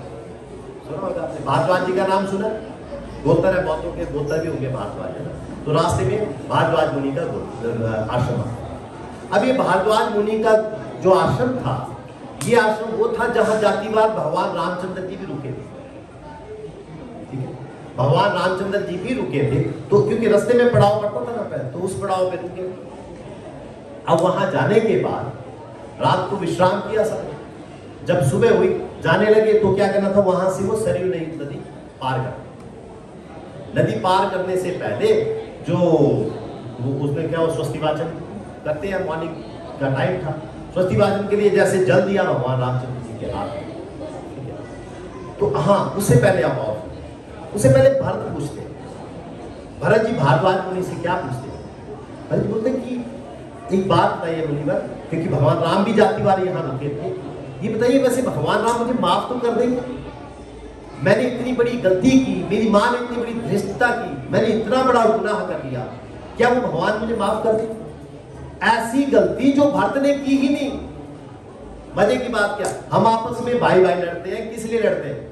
सुना होगा आपने? भारद्वाज जी का नाम सुना? गोत्र है बहुतों के, गोत्र भी होंगे भारद्वाज, है ना। तो रास्ते में भारद्वाज मुनि का आश्रम। अब ये भारद्वाज मुनि का जो आश्रम था, ये आश्रम वो था जहां जातिवार भगवान रामचंद्र जी भी रुके थे, ठीक है। भगवान रामचंद्र जी भी रुके थे, तो क्योंकि रास्ते में पड़ाव पड़ता था ना पहले, तो उस पड़ाव पे रुके। अब वहां जाने के बाद रात को विश्राम किया सब। जब सुबह हुई जाने लगे तो क्या करना था? वहां से वो सरयू नदी पार कर। नदी पार करने से पहले जो उसमें क्या, वो स्वस्ति वाचन करते हैं, मॉर्निंग का टाइम था। स्वस्ति वाचन के लिए जैसे जल दिया भगवान रामचंद्र जी के हाथ में, ठीक है। तो हाँ, उससे पहले आप और उससे पहले भरत पूछते भरत जी भारद्वाज मुनि से क्या पूछते हैं? भरत जी बोलते कि एक बात बताइए मुनिवर, क्योंकि भगवान राम भी जातिवार यहाँ रुके थे, ये बताइए वैसे भगवान राम मुझे माफ तो कर देंगे? मैंने इतनी बड़ी गलती की, मेरी माँ ने इतनी बड़ी धृष्टता की, मैंने इतना बड़ा गुनाह कर दिया, क्या वो भगवान मुझे माफ कर देंगे? ऐसी गलती जो भरत ने की ही नहीं। मजे की बात क्या, हम आपस में भाई भाई लड़ते हैं, किस लिए लड़ते हैं?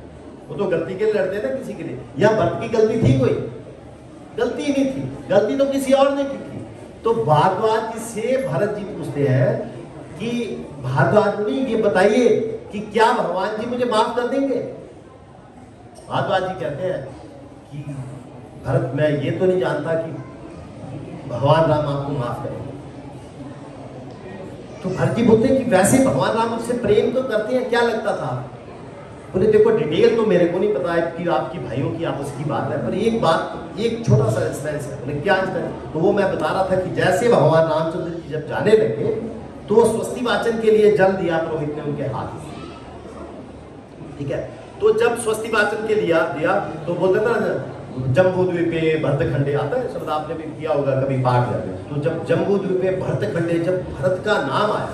वो तो गलती के लिए लड़ते हैं ना, किसी के लिए। या भरत की गलती थी? कोई गलती ही नहीं थी, गलती तो किसी और ने की थी। तो भारद्वाज जी से भरत जी पूछते हैं कि भारद्वाज मुनि ये बताइए कि क्या भगवान जी मुझे माफ कर देंगे? भारद्वाज जी कहते हैं कि भरत, मैं ये तो नहीं जानता कि भगवान राम आपको माफ करेंगे। तो भरत जी बोलते हैं कि वैसे भगवान राम मुझसे प्रेम तो करते हैं, क्या लगता था? बोले देखो डिटेल तो मेरे को नहीं पता है कि आपकी भाइयों की आपस की बात है, पर एक बात, एक छोटा सा इंस्टेंस है। बोले क्या इंस्टेंस? तो वो मैं बता रहा था कि जैसे भगवान रामचंद्र जी जब जाने लगे तो स्वस्ति वाचन के लिए जल दिया पुरोहित ने उनके हाथ में, ठीक है? तो जब स्वस्ति वाचन के लिए दिया तो बोलते ना जम्बूद्वीपे भरतखंडे, आता है शब्द, आपने भी किया होगा कभी पाठ करते। तो जब जम्बूद्वीपे भरतखंडे, जब भरत का नाम आया,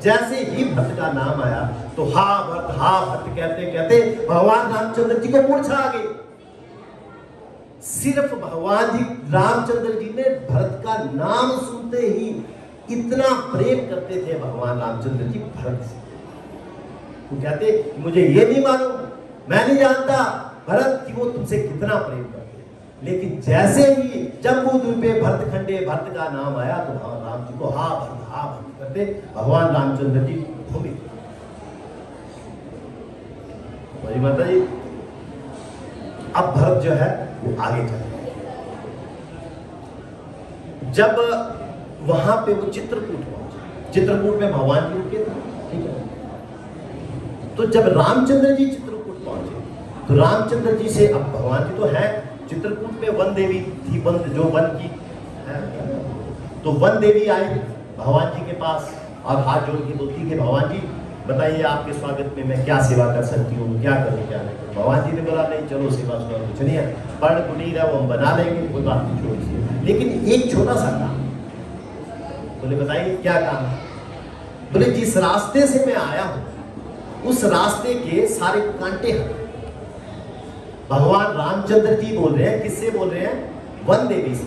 जैसे ही भरत का नाम आया तो हा भरत कहते कहते भगवान रामचंद्र जी को मूर्छा आ गई। सिर्फ भगवान जी रामचंद्र जी ने भरत का नाम सुनते ही इतना प्रेम करते थे भगवान रामचंद्र जी भरत से। वो कहते मुझे ये नहीं मालूम, मैं नहीं जानता भरत कि वो तुमसे कितना प्रेम करते हैं, लेकिन जैसे ही जम्बूद्वीपे भरतखंडे भरत का नाम आया तो भगवान राम जी को हा भरत करते भगवान रामचंद्र जी भूमि। माता जी अब भरत जो है वो आगे चल रहे। जब वहां पे वो चित्रकूट पहुंचे, चित्रकूट में भगवान जी रुके थे, ठीक है? तो जब रामचंद्र जी चित्रकूट पहुंचे तो रामचंद्र जी से, अब भगवान जी तो है चित्रकूट में, वन देवी थी, वन जो वन की है, तो वन देवी आई भगवान जी के पास और हाथ जोड़ के बोलती कि भगवान जी बताइए आपके स्वागत में मैं क्या सेवा कर सकती हूँ, क्या करूँ क्या नहीं करूँ? भगवान जी ने बोला नहीं चलो सेवा सुना कुछ नहीं है, पर्ण कुटीर है वो हम बना लेंगे, कोई बात नहीं, छोड़ दीजिए, लेकिन एक छोटा सा काम। बोले बताइए क्या काम? बोले जिस रास्ते से मैं आया हूं उस रास्ते के सारे कांटे हट। भगवान रामचंद्र जी बोल रहे हैं, किससे बोल रहे हैं? वन देवी से,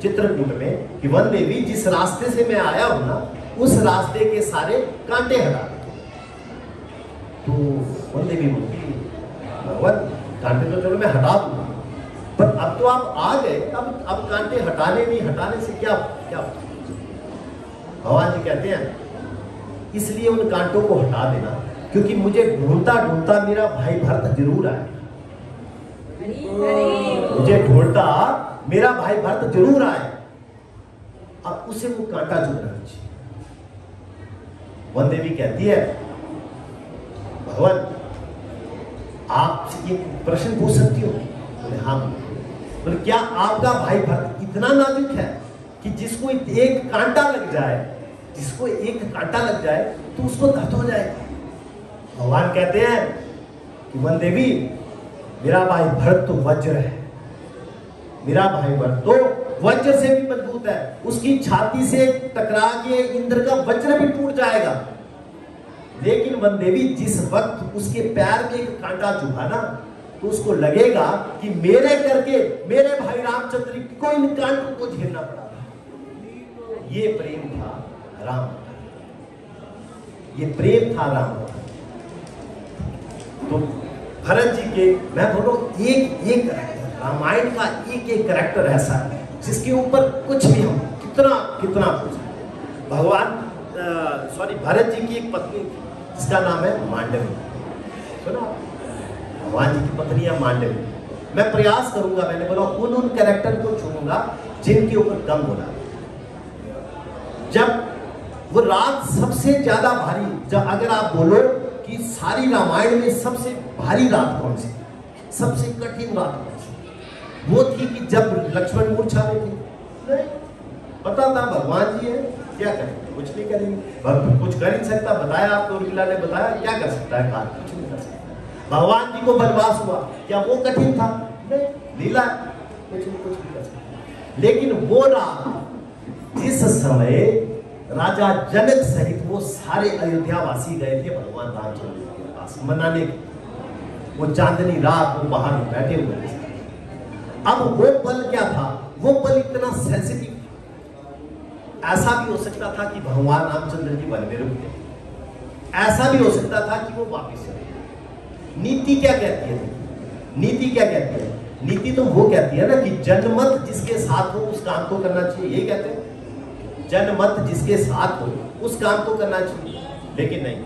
चित्रकूट में, कि वन देवी जिस रास्ते से मैं आया हूं ना उस रास्ते के सारे कांटे हटा। तो वन देवी बोलती भगवान कांटे तो चलो मैं हटा दूंगा, पर अब तो आप आ गए, अब कांटे हटाने नहीं, हटाने से क्या क्या? भगवान जी कहते हैं इसलिए उन कांटों को हटा देना क्योंकि मुझे ढूंढता ढूंढता मेरा भाई भरत जरूर आए, मुझे ढूंढता मेरा भाई भरत जरूर आए, अब उसे वो कांटा चुभना चाहिए। वन देवी कहती है भगवान आप ये प्रश्न पूछ सकती हो? बोले हाँ। बोले क्या आपका भाई भरत इतना नाजुक है कि जिसको एक कांटा लग जाए, जिसको एक कांटा लग जाए तो उसको दर्द हो जाएगा? भगवान कहते हैं कि वन देवी मेरा भाई भरत तो वज्र है, मेरा भाई भरत तो वज्र से भी मजबूत है, उसकी छाती से टकरा के इंद्र का वज्र भी टूट जाएगा, लेकिन वन देवी जिस वक्त उसके पैर में एक कांटा चुभा ना तो उसको लगेगा कि मेरे करके मेरे भाई रामचंद्र को इन कांटों को झेलना पड़ा। ये प्रेम था राम, ये प्रेम था राम। तो भरत जी के, मैं बोलो एक एक रामायण का एक एक कैरेक्टर ऐसा है जिसके ऊपर कुछ भी हम कितना कितना कुछ। भगवान भरत जी की एक पत्नी जिसका नाम है मांडवी, सुना? भगवान जी की पत्नी है मांडवी। मैं प्रयास करूंगा, मैंने बोला उन कैरेक्टर को चुनूंगा जिनके ऊपर कम बोला। जब वो रात सबसे ज्यादा भारी, जब अगर आप बोलो कि सारी रामायण में सबसे भारी रात कौन सी, सबसे कठिन रात कौन सी, वो थी कि जब लक्ष्मण मूर्छा में थे। पता था भगवान जी है, क्या करेंगे? कुछ नहीं करेंगे, कुछ कर नहीं सकता। बताया आपको, उर्मिला ने बताया, क्या कर सकता है? कार्य कुछ नहीं कर सकता। भगवान जी को वनवास हुआ, क्या वो कठिन था? नहीं, लीला। कुछ भी कर सकते। लेकिन वो रात जिस समय राजा जनक सहित वो सारे अयोध्या वासी गए थे भगवान रामचंद्र के पास मनाने के, वो चांदनी रात वो बाहर बैठे हुए थे। अब वो पल क्या था, वो पल इतना सेंसिटिव, ऐसा भी हो सकता था कि भगवान रामचंद्र जी वन में रुक गए, ऐसा भी हो सकता था कि वो वापस चले। नीति क्या कहती है? नीति क्या कहती है? नीति तो वो कहती है ना कि जनमत जिसके साथ हो उस काम को करना चाहिए, ये कहते हैं जनमत जिसके साथ हो उस काम को करना चाहिए। लेकिन नहीं,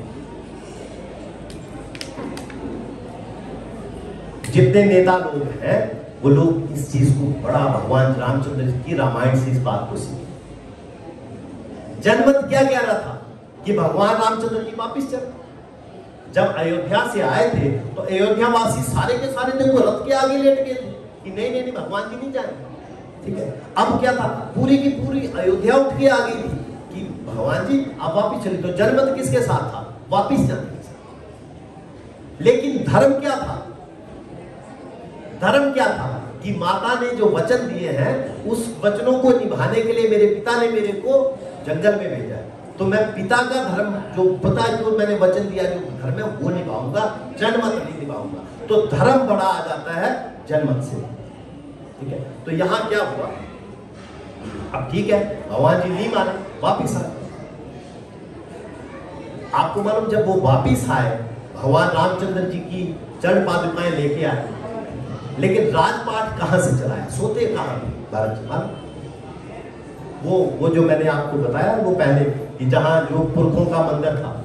जितने नेता लोग हैं वो लोग इस चीज को बड़ा भगवान रामचंद्र जी की रामायण से इस बात को सीखे। जनमत क्या कह रहा था कि भगवान रामचंद्र जी वापिस चले। जब अयोध्या से आए थे तो अयोध्या वासी सारे के सारे देखो रथ के आगे लेट गए थे कि नहीं नहीं नहीं भगवान जी नहीं जाएंगे। ठीक है, अब क्या था, पूरी की पूरी अयोध्या उठ के आ गई थी कि भगवान जी आप वापिस चले। तो जनमत किसके साथ था? वापिस जाने के साथ। लेकिन धर्म क्या था? धर्म क्या था कि माता ने जो वचन दिए हैं उस वचनों को निभाने के लिए मेरे पिता ने मेरे को जंगल में भेजा है, तो मैं पिता का धर्म जो पिता जो मैंने वचन दिया जो धर्म है वो निभाऊंगा, जनमत नहीं निभाऊंगा। तो धर्म बड़ा आ जाता है जनमत से। ठीक है, तो यहां क्या हुआ, अब ठीक है भगवान जी नहीं माने, वापिस आए। आपको मालूम जब वो वापिस आए भगवान रामचंद्र जी की चरण पादुकाएं लेके आए, लेकिन राजपाट कहां से चलाया, सोते कहां भारत जी? वो जो मैंने आपको बताया वो पहले कि जहां जो पुरखों का मंदिर था,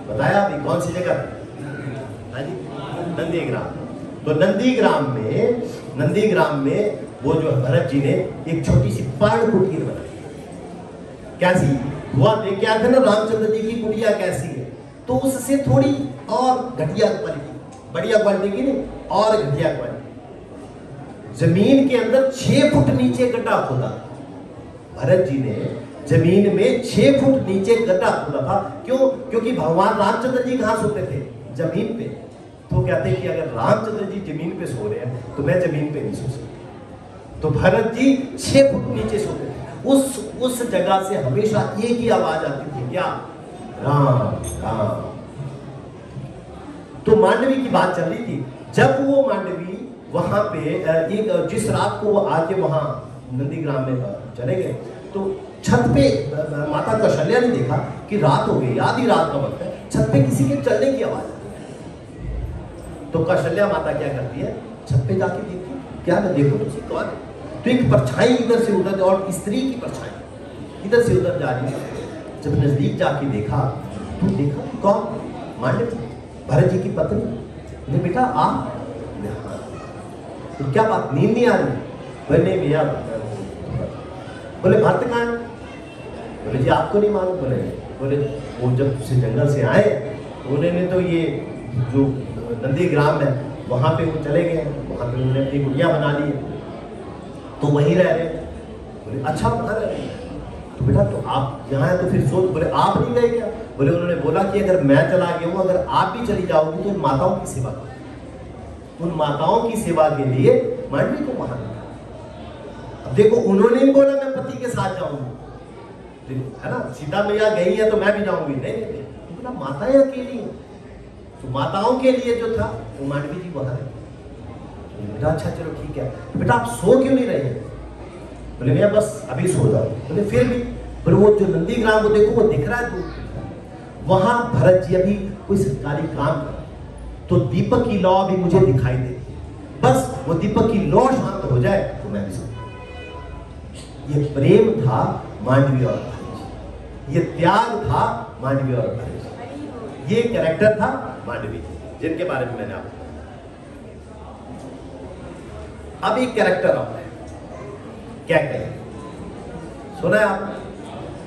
बताया अभी कौन सी जगह? नंदीग्राम। तो नंदीग्राम में वो जो भरत जी ने एक छोटी सी पर्ण कुटीर बनाई। कैसी हुआ देख के आए थे ना रामचंद्र जी की कुटिया कैसी है, तो उससे थोड़ी और घटिया क्वालिटी, बढ़िया क्वालिटी की नहीं और घटिया क्वालिटी। जमीन के अंदर 6 फुट नीचे गड्ढा खोदा। भरत जी ने जमीन में 6 फुट नीचे गड्ढा खोदा था। क्यों? क्योंकि भगवान रामचंद्र जी कहां सोते थे? जमीन पे। तो कहते हैं कि अगर रामचंद्र जी जमीन पे सो रहे हैं तो मैं जमीन पे नहीं सो सकता। तो भरत जी 6 फुट नीचे सोते थे। उस जगह से हमेशा एक ही आवाज आती थी, क्या? राम राम। तो मांडवी की बात चल रही थी। जब वो मांडवी वहां पे एक जिस रात को वो आके वहां नंदीग्राम में चले गए तो छत पे माता कौशल्या ने देखा कि रात हो गई, आधी रात का वक्त है, छत पे किसी के चलने की आवाज आती है। तो कौशल्या माता क्या करती है, छत पे जाके देखती, क्या मैं देखो तुझे कौन है? तो एक परछाई इधर से उधर, और स्त्री की परछाई इधर से उधर जा रही है। जब नजदीक जाके देखा तो देखा कौन? मांडवी, भरत जी की पत्नी। बेटा आ, तो क्या बात, नींद नहीं आ रही? बोले नहीं भैया। बोले भरत कहाँ है? बोले जी आपको नहीं मालूम? बोले वो जब से जंगल से आए तो उन्होंने तो ये जो नंदीग्राम है वहां पे वो चले गए, वहां पे उन्होंने अपनी कुटिया बना ली है, तो वहीं रह रहे। बोले अच्छा कहाँ रह रहे? तो बेटा तो आप यहाँ है तो फिर सोच। बोले आप नहीं गए क्या? बोले उन्होंने बोला कि अगर मैं चला गया हूँ, अगर आप भी चली जाओगी तो उन माताओं की सेवा करो। उन माताओं की सेवा के लिए मांडवी को वहां। अब देखो उन्होंने भी बोला मैं पति के साथ जाऊंगी, है ना, सीता मैया गई है तो मैं भी जाऊंगी। नहीं नहीं, बोला माताएं अकेली है, तो माताओं के लिए जो था वो मांडवी जी वहां रहे। बेटा अच्छा चलो ठीक है, बेटा आप सो क्यों नहीं रहे? बोले भैया बस अभी सो जाओ। बोले फिर भी? बोले वो जो नंदीग्राम वो देखो वो दिख रहा है दूर, वहां भरत जी अभी कोई सरकारी काम कर, तो दीपक की लौ भी मुझे दिखाई देती है, बस वो दीपक की लौ शांत हो जाए तो मैं भी सो। ये प्रेम था मांडवी और भरत, ये त्याग था मांडवी और भरत, ये कैरेक्टर था मांडवी जिनके बारे में मैंने आपको। अब एक कैरेक्टर आता है, क्या कहें? सुना है आप?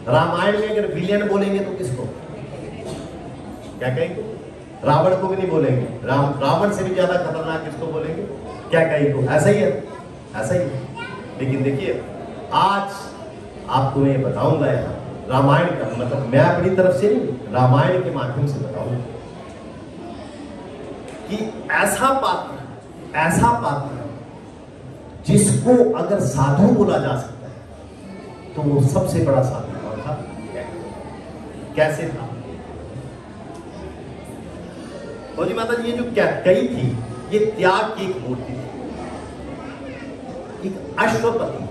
रामायण में अगर विलेन बोलेंगे तो किसको क्या कहेंगे? रावण को भी नहीं बोलेंगे, रावण से भी ज्यादा खतरनाक किसको बोलेंगे? क्या कहेंगे? ऐसा ही है, ऐसा ही है। लेकिन देखिए आज आपको मैं बताऊंगा यहाँ रामायण का मतलब, मैं अपनी तरफ से नहीं, रामायण के माध्यम से बताऊंगा कि ऐसा पात्र जिसको अगर साधु बोला जा सकता है तो वो सबसे बड़ा साधु कौन था? कैसे था? भोजी माता जी, ये जो कैकई थी ये त्याग की एक मूर्ति थी। एक अश्वपति,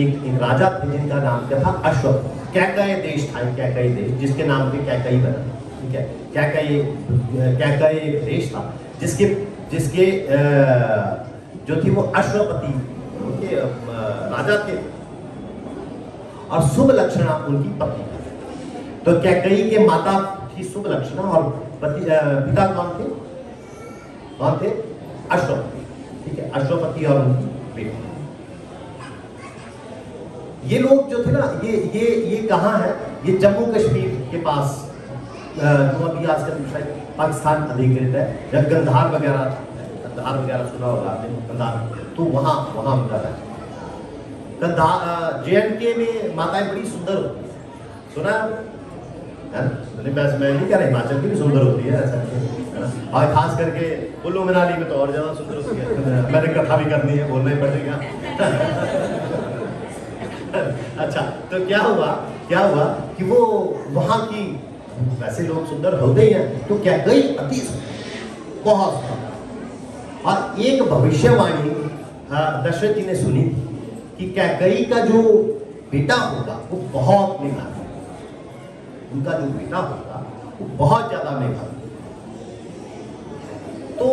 एक राजा थे जिनका नाम क्या था? अश्वपति। कैकय देश था, कैकई देश, जिसके नाम पे कैकई बना। ठीक है, कैकई एक देश था जिसके जो थी वो अश्वपति उनके राजा थे और शुभ लक्षणा उनकी पत्नी थी। तो कैकई के माता थी शुभ लक्षणा और पिता कौन थे? अश्वपति। ठीक है, अश्वपति और उनकी बेटी। ये लोग जो थे ना, ये कहाँ है? ये जम्मू कश्मीर के पास, जो अभी आजकल शायद पाकिस्तान अधिकृत है, या गंधार वगैरह सुना होगा आपने, गंधार, तो वहाँ उनका है। गंधार JNK में माताएं बड़ी सुंदर होती है, सुना है? मैं नहीं कह रहा, हिमाचल की भी सुंदर होती है ऐसा, और खास करके कुल्लू मनाली में तो और ज्यादा सुंदर होती है। मैंने कथा भी करनी है, बोलना ही पड़ेगा। अच्छा, तो क्या हुआ कि वो वहां की, वैसे लोग सुंदर होते ही हैं, तो क्या गई अति बहुत सुंदर। और एक भविष्यवाणी दशरथ जी ने सुनी थी कि कैकई का जो बेटा होगा वो बहुत मेधावी, उनका जो बेटा होगा वो बहुत ज्यादा मेधावी। तो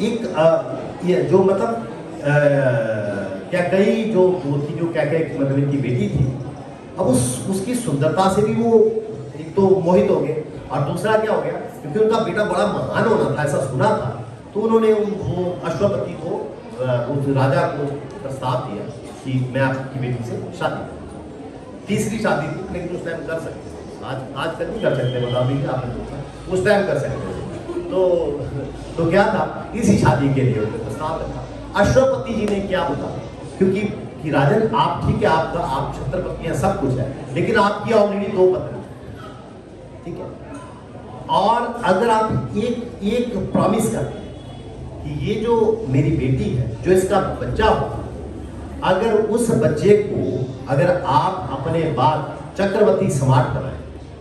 एक ये जो मतलब कैकई जो थी, जो कैकई मतलब इनकी बेटी थी, अब उसकी सुंदरता से भी वो एक तो मोहित हो गए, और दूसरा क्या हो गया, क्योंकि उनका बेटा बड़ा महान होना था ऐसा सुना था, तो उन्होंने वो अश्वपति को, उस राजा को प्रस्ताव दिया कि मैं आपकी बेटी से शादी करूँ। तीसरी शादी थी, लेकिन उस टाइम कर सकते, आज तक नहीं कर सकते, बता दीजिए आपने पूछा, उस टाइम कर सकते। तो क्या था, इसी शादी के लिए उन्होंने प्रस्ताव रखा। अश्वपति जी ने क्या बोला, क्योंकि कि राजन आप ठीक है, आप छत्रपति हैं, सब कुछ है, लेकिन आपकी ऑलरेडी 2 पत्नी, ठीक है, और अगर आप एक प्रॉमिस करते हैं कि ये जो मेरी बेटी है, जो इसका बच्चा होगा, अगर उस बच्चे को अगर आप अपने बाद चक्रवर्ती सम्राट बनाए,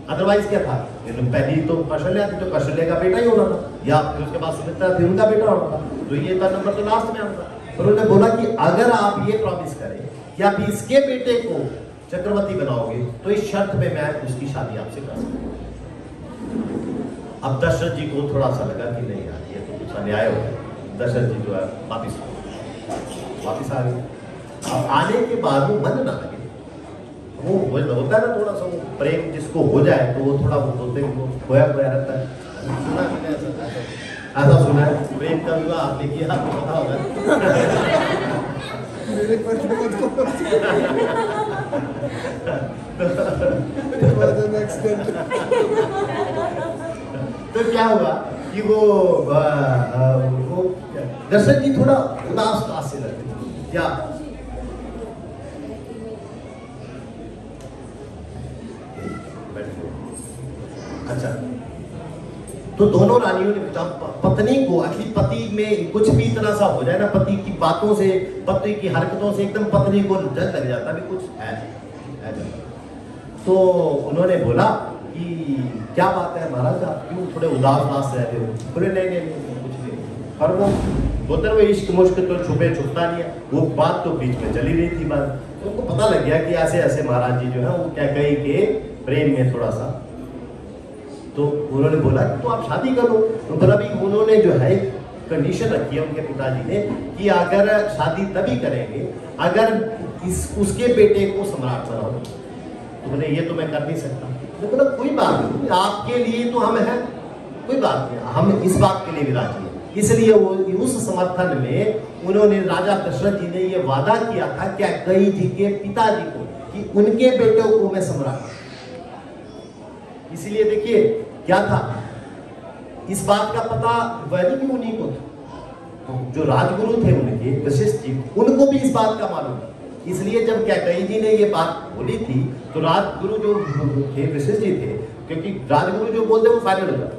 अदरवाइज क्या था, पहली तो कौशल्या थी, तो कौशल्या का बेटा ही होना था, या फिर उसके बाद सुमित्रा थी, उनका बेटा होना था, तो ये था नंबर तो लास्ट में आना था। तो उन्होंने बोला कि अगर आप ये प्रॉमिस करें कि आप इसके बेटे को चक्रवर्ती बनाओगे, तो इस शर्त पे मैं उसकी शादी आपसे कर सकता हूँ। अब दशरथ जी को थोड़ा सा लगा कि नहीं यार, ये तो कुछ अन्याय हो गया। दशरथ जी जो है वापिस आ गए। अब आने के बाद वो मन ना लगे, वो होता है ना थोड़ा सा, वो प्रेम जिसको हो जाए तो वो थोड़ा वो बोलते हैं, वो खोया रहता है। सुना मैंने ऐसा सुना है, प्रेम का विवाह आपने किया, आपको पता होगा। तो क्या हुआ कि वो दशरथ जी थोड़ा उदास से लगे, क्या अच्छा, तो दोनों रानियों ने पत्नी को, अखिल पति में कुछ भी तरह सा हो जाए ना, पति की बातों से, पति की हरकतों से एकदम पत्नी को डर लग जाता भी कुछ है। तो उन्होंने बोला कि क्या बात है महाराज, आप क्यों थोड़े उदास रहते हो? बोले नहीं कुछ नहीं। और वो बोलते वो इश्क मुश्क तो छुपता नहीं है, वो बात तो बीच में चली रही थी बात, तो उनको पता लग गया कि ऐसे ऐसे महाराज जी जो है वो कैकई के प्रेम में थोड़ा सा। तो उन्होंने बोला तो आप शादी करो। तो तभी उन्होंने जो है कंडीशन रखी है उनके पिताजी ने कि अगर शादी तभी करेंगे अगर उसके बेटे को सम्राट बनाओ। तो बोले ये तो मैं कर नहीं सकता। तो बोला कोई बात नहीं, आपके लिए तो हम हैं, कोई बात नहीं, हम इस बात के लिए भी राजी हैं। इसलिए वो उस समर्थन में उन्होंने राजा दशरथ जी ने ये वादा किया था कैकई जी के पिताजी को कि उनके बेटों को मैं सम्राट। इसलिए देखिए क्या था, इस बात का पता वैदिक मुनि को था, जो राजगुरु थे उनके वशिष्ठ जी, उनको भी इस बात का मालूम था। इसलिए जब कैकई जी ने ये बात बोली थी तो राजगुरु जो थे वशिष्ठ जी थे, क्योंकि राजगुरु जो बोलते वो फाइनल हो जाता,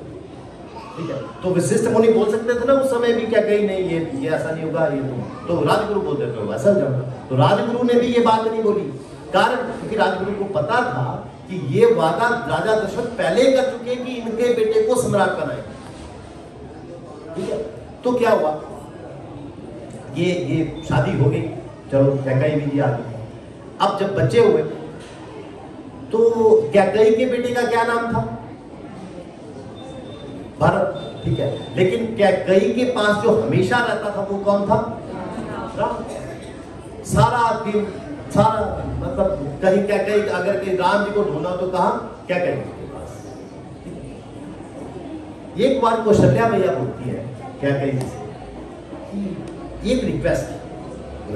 ठीक है। तो वशिष्ठ मुनि बोल सकते थे ना उस समय भी, क्या कहीं नहीं ये ऐसा नहीं होगा, ये तो राजगुरु बोलते थे वैसा जाऊंगा। तो राजगुरु ने भी ये बात नहीं बोली, कारण क्योंकि राजगुरु को पता था कि ये वादा राजा दशरथ पहले कर चुके कि इनके बेटे को सम्राट बनाए, ठीक है। तो क्या हुआ, ये शादी हो गई, चलो कैकेयी भी आ गई। अब जब बच्चे हुए तो कैकेयी के बेटे का क्या नाम था, भरत, ठीक है। लेकिन कैकेयी के पास जो हमेशा रहता था वो कौन था, राम। सारा दिन, सारा मतलब कहीं कैकेयी, अगर कहीं राम जी को ढूंढना तो कहा कैकेयी के पास। एक बार कौशल्या मैया बोलती है कैकेयी से, एक रिक्वेस्ट,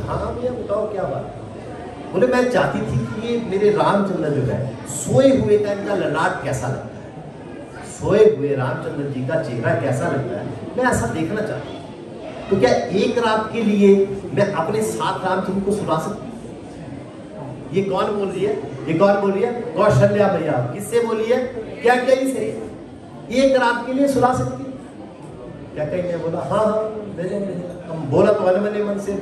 हाँ भैया बताओ क्या बात। बोले मैं चाहती थी कि ये मेरे रामचंद्र जो है सोए हुए का इनका ललाट कैसा लगता है, सोए हुए रामचंद्र जी का चेहरा कैसा लगता है, मैं ऐसा देखना चाहती हूँ। तो क्या एक रात के लिए मैं अपने साथ रामचंद्र को सुला सकती हूँ? ये कौन बोल रही है, ये कौन बोल रही है, कौशल्या मैया। किससे बोली है, कैकेयी से। एक रात के लिए सुला सकती है? कैकेयी ने बोला हाँ हाँ दे देंगे। हम बोला तो मन मन से,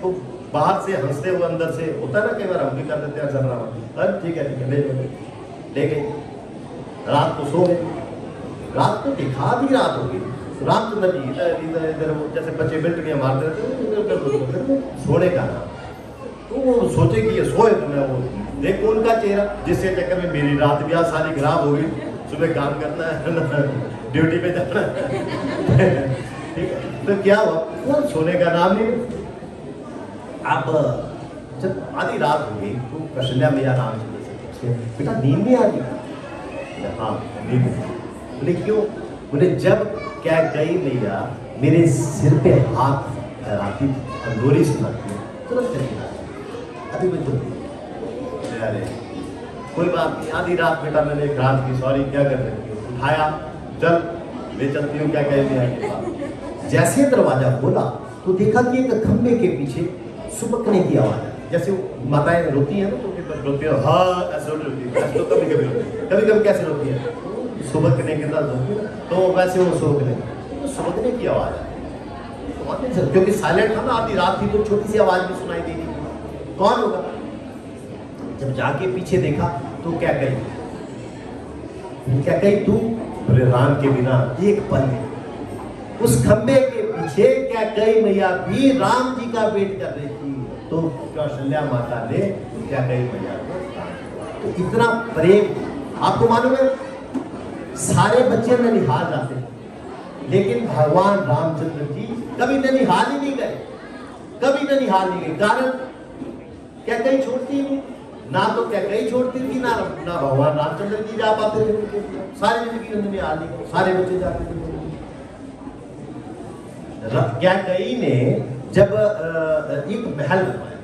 बाहर से हंसते हुए अंदर से होता है ना, कई बार हम भी कर देते हैं चल रहा, ठीक है ले गई। रात को सो गए, रात को दिखा दी रात हो गई, रामचंद्र जी इधर इधर इधर जैसे बच्चे बिल्टनियां मारते रहते सोने का नाम। तो वो सोचे कि ये सोए तो मैं वो देखो उनका चेहरा, जिसके चक्कर में मेरी रात भी आज सारी खराब हो गई, सुबह काम करना है, ड्यूटी पे जाना है, ठीक है। तो क्या हुआ, वो सोने का नाम नहीं। अब जब आधी रात हो गई तो कौशल्या मैया रामचंद्र से पूछे, बेटा नींद नहीं आ रही? हाँ नींद। बोले क्यों? बोले जब कैकेयी मैया मेरे सिर पे हाथ फैलाती थी, लोरी सुनाती है, तुरंत चली जाती। अभी मैं तो अरे कोई बात नहीं, आधी रात बेटा मैंने एक रात की, सॉरी क्या कर रही हो, उठाया, चल ले चलती हूँ कैकेयी मैया के पास। जैसे दरवाजा खोला तो देखा कि एक खंबे के पीछे सुबकने की आवाज है, जैसे माताएं रोती है ना तो रोती है, हाँ ऐसे रोती है, तो कभी कभी कभी कभी कैसे रोती है, सुबकने के साथ रोती है, तो वैसे वो सुबकने की आवाज है। क्योंकि साइलेंट था ना, आधी रात थी तो छोटी सी आवाज भी सुनाई दे रही, कौन होगा। जब जाके पीछे देखा तो कैकेयी तू, बोले राम के बिना एक पल नहीं। उस खंबे के पीछे कैकेयी मैया भी राम जी का वेट कर रही थी, तो कौशल्या माता ने कैकेयी मैया को, तो इतना प्रेम। आपको मालूम है सारे बच्चे ननिहाल जाते हैं, लेकिन भगवान रामचंद्र जी कभी ननिहाल ही नहीं गए, कभी ननिहाल नहीं गए। कारण कैकेयी छोड़ती नहीं, ना तो कैकेयी छोड़ती थी, ना भगवान रामचंद्र जी जा पाते थे। सारी जिंदगी ननिहाल नहीं गए, सारे बच्चे जाते थे। कैकेयी ने जब एक महल बनवाया,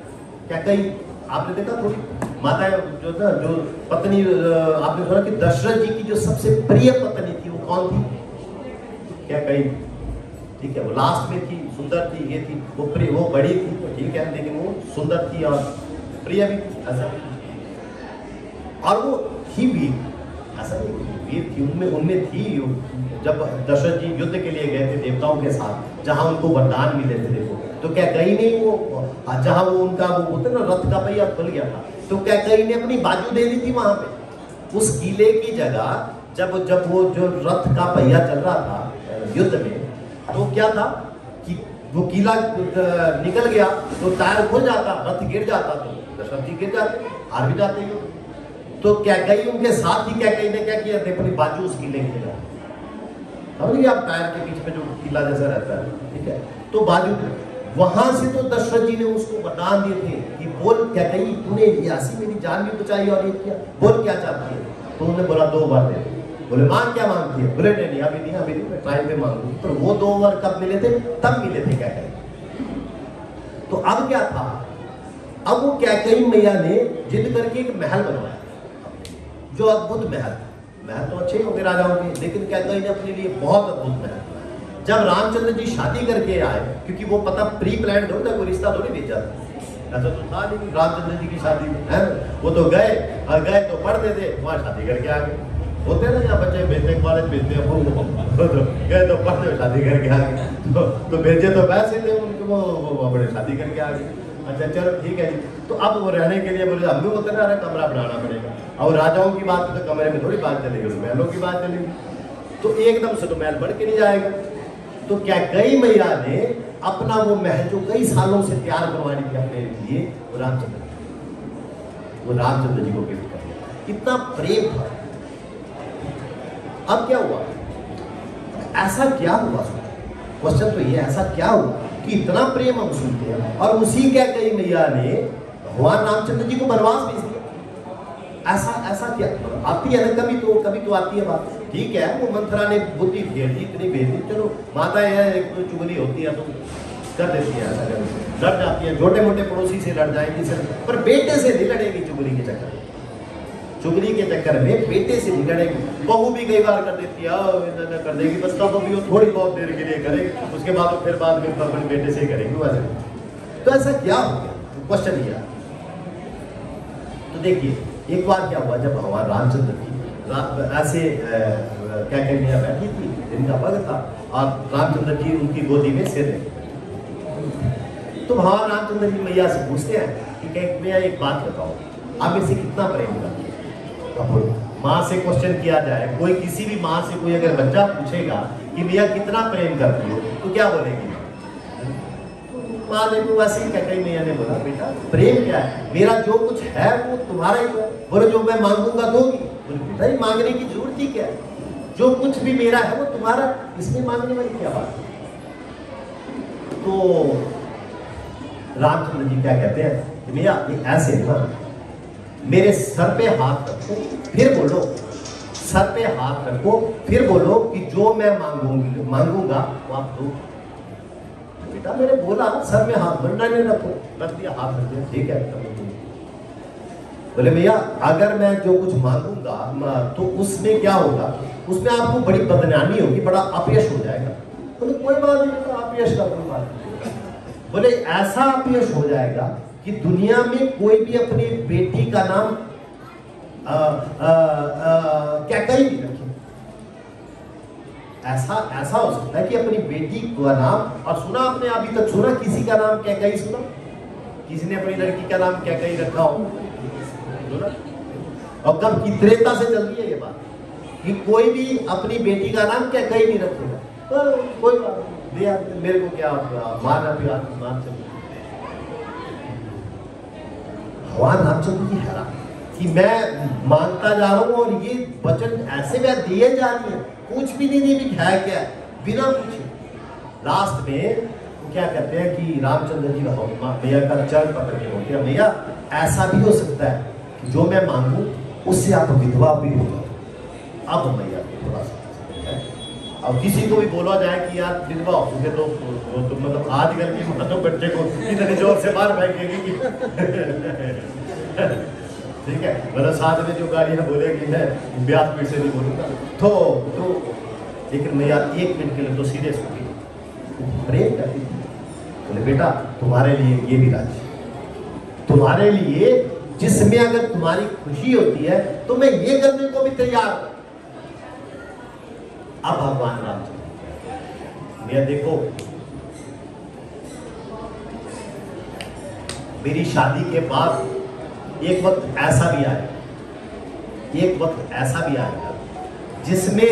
कैकेयी आपने देखा थोड़ी माता जो था, जो पत्नी आपने सुना कि दशरथ जी की जो सबसे प्रिय पत्नी थी वो कौन थी, कैकेयी, ठीक है। वो लास्ट में थी, सुंदर थी, ये थी, वो प्रिय, वो बड़ी थी तो ठीक है, लेकिन वो सुंदर थी और प्रिय भी थी, ऐसा। और वो थी वीर, ऐसा नहीं वीर थी, उनमें थी। जब दशरथ जी युद्ध के लिए गए थे देवताओं के साथ, जहां उनको वरदान मिले थे, देखो तो कैकेयी ने वो जहां वो उनका वो होता ना रथ का पहिया खुल गया था, तो कैकेयी ने अपनी बाजू दे दी थी वहां पे, उस किले की जगह। जब वो जो रथ का पहिया चल रहा था युद्ध में, तो क्या था कि वो किला निकल गया तो टायर खुल जाता, रथ गिर जाता, तो दशरथ जी गिर जाते, हार भी जाते। तो कैकेयी उनके साथ ही, कैकेयी ने क्या किया, अपनी बाजू उस किले की लगा, समझिए आप, टायर के बीच में जो किला जैसा रहता है, ठीक है, तो बाजू वहां से तो दशरथ जी ने उसको वरदान दिए थे कि बोल कैकेयी, तूने ऐसी मेरी जान भी बचाई और ये किया, बोल क्या चाहती है। तो उन्होंने बोला 2 बार दे। बोले मां क्या मांगती है, बोले नहीं अभी नहीं, अभी नहीं, टाइम पे मांगूंगी। तो वो 2 बार कब मिले थे, तब मिले थे कैकेयी। तो अब क्या था, अब वो कैकेयी मैया ने जिद करके एक महल बनवाया, जो अद्भुत महल तो अच्छे होंगे राजाओं के, लेकिन कैकेयी ने अपने लिए बहुत अद्भुत महल बनाया। जब रामचंद्र जी शादी करके आए, क्योंकि वो पता प्री प्लान थोड़ी था, कोई रिश्ता थोड़ी भेजा था, ऐसा तो था नहीं रामचंद्र जी की शादी में, है वो तो गए तो पढ़ते थे, वहां शादी करके आ गए। होते हैं ना यहाँ बच्चे भेजने के बाद भेजते हैं वो गए तो पढ़ते शादी करके आ गए, तो भेजे तो वैसे थे उनके वो बड़े शादी करके आ गए। अच्छा चलो ठीक है जी। तो अब वो रहने के लिए बोले हम भी होते ना, कमरा बनाना पड़ेगा। और राजाओं की बात तो कमरे में थोड़ी बात चलेगी, महलों की बात चलेगी। तो एकदम से तो महल बढ़ के नहीं जाएगा। तो क्या कई मैया ने अपना वो महल जो कई सालों से तैयार करवानी थी अपने लिए, वो रामचंद्र जी को गिफ्ट कर दिया। कितना प्रेम था। अब क्या हुआ, ऐसा क्या हुआ, क्वेश्चन तो ये, ऐसा क्या हुआ कि इतना प्रेम हम सुनते हैं और उसी क्या कई मैया ने भगवान रामचंद्र जी को वनवास भेज दिया। ऐसा क्या आती है ना, कभी तो आती है बात। ठीक है, वो मंथरा ने बुद्धि भेज दी, इतनी भेज दी, चलो माता है, एक तो चुगली होती है तो कर देती है, ऐसा लड़ जाती है, छोटे मोटे पड़ोसी से लड़ जाएगी सर, पर बेटे से नहीं लड़ेगी। चुगली के चक्कर में बेटे से नहीं लड़ेगी। बहू भी कई बार कर देती है, कर देगी, बस तब भी वो थोड़ी बहुत देर के लिए करेगी, उसके बाद फिर बाद में अपने बेटे से ही करेंगे वैसे। तो ऐसा क्या हो गया, क्वेश्चन किया। तो देखिए एक बार क्या हुआ, जब भगवान रामचंद्र जी ऐसे क्या कहने बैठी थी, दिन का वक्त था, और रामचंद्र जी उनकी गोदी में सिर रखे। तो भगवान रामचंद्र जी मैया से पूछते हैं कि भैया एक बात बताओ, आप इसे कितना प्रेम करती है। माँ से क्वेश्चन किया जाए, कोई किसी भी माँ से कोई अगर बच्चा पूछेगा कि भैया कितना प्रेम करती हो, तो क्या बोलेगी माँ ने? तो वैसे ही कई मैया ने बोला, बेटा प्रेम क्या है, मेरा जो कुछ है वो तुम्हारा ही है। बोले जो मैं मांगूंगा दोगी। बोले बेटा ये मांगने की जरूरत ही क्या है, जो कुछ भी मेरा है वो तुम्हारा, इसमें मांगने वाली क्या बात है। तो रामचंद्र जी क्या कहते हैं कि भैया ये ऐसे ना, मेरे सर पे हाथ रखो फिर बोलो, सर पे हाथ रखो फिर बोलो कि जो मैं मांगूंगा वो आप दो। बेटा मैंने बोला सर में हाथ बनना नहीं, रख दिया, हाथ रख दिया, ठीक है। बोले भैया अगर मैं जो कुछ मांगूंगा तो उसमें क्या होगा, उसमें आपको बड़ी बदनामी होगी, बड़ा अपयश हो जाएगा। बोले कोई बात नहीं, अपयश का कोई बात नहीं। बोले ऐसा अपयश हो जाएगा कि दुनिया में कोई भी अपनी बेटी का नाम क्या कहीं नहीं रखे। ऐसा हो सकता है कि अपनी बेटी का नाम, और सुना आपने अभी तक सुना किसी का नाम क्या कहीं, सुना किसी ने अपनी लड़की का नाम क्या कहीं रखा हो? और कब की त्रेता से चल रही है ये बात कि कोई भी अपनी बेटी का नाम क्या कहीं नहीं रखेगा। तो कोई बात नहीं, मेरे को क्या माना प्यार मान चल। भगवान रामचंद्र जी हैरान कि मैं मांगता जा रहा हूं और ये वचन ऐसे में दिए जा रही है, कुछ भी नहीं दी, है क्या बिना पूछे। लास्ट में क्या कहते हैं कि रामचंद्र जी मैया का चरण पकड़ के बोलते हैं, भैया ऐसा भी हो सकता है कि जो मैं मांगू उससे आप विधवा भी हो जाओ। अब मैया थोड़ा सा अब किसी को भी बोला जाए कि यार विधवा हो चुके तो मतलब आजकल की तो बच्चे को इतनी जोर से मार फेंकेगी कि ठीक है, मतलब साथ में जो गालियां बोलेगी है ब्यास पीठ से नहीं बोलूंगा तो लेकिन मैं यार 1 मिनट के लिए तो सीरियस हो गई, प्रेम करती थी। बोले बेटा तुम्हारे लिए ये भी राज्य, तुम्हारे लिए जिसमें अगर तुम्हारी खुशी होती है तो मैं ये करने को भी तैयार हूं। अब भगवान रामचंद्र भैया देखो, मेरी शादी के बाद एक वक्त ऐसा भी आएगा जिसमें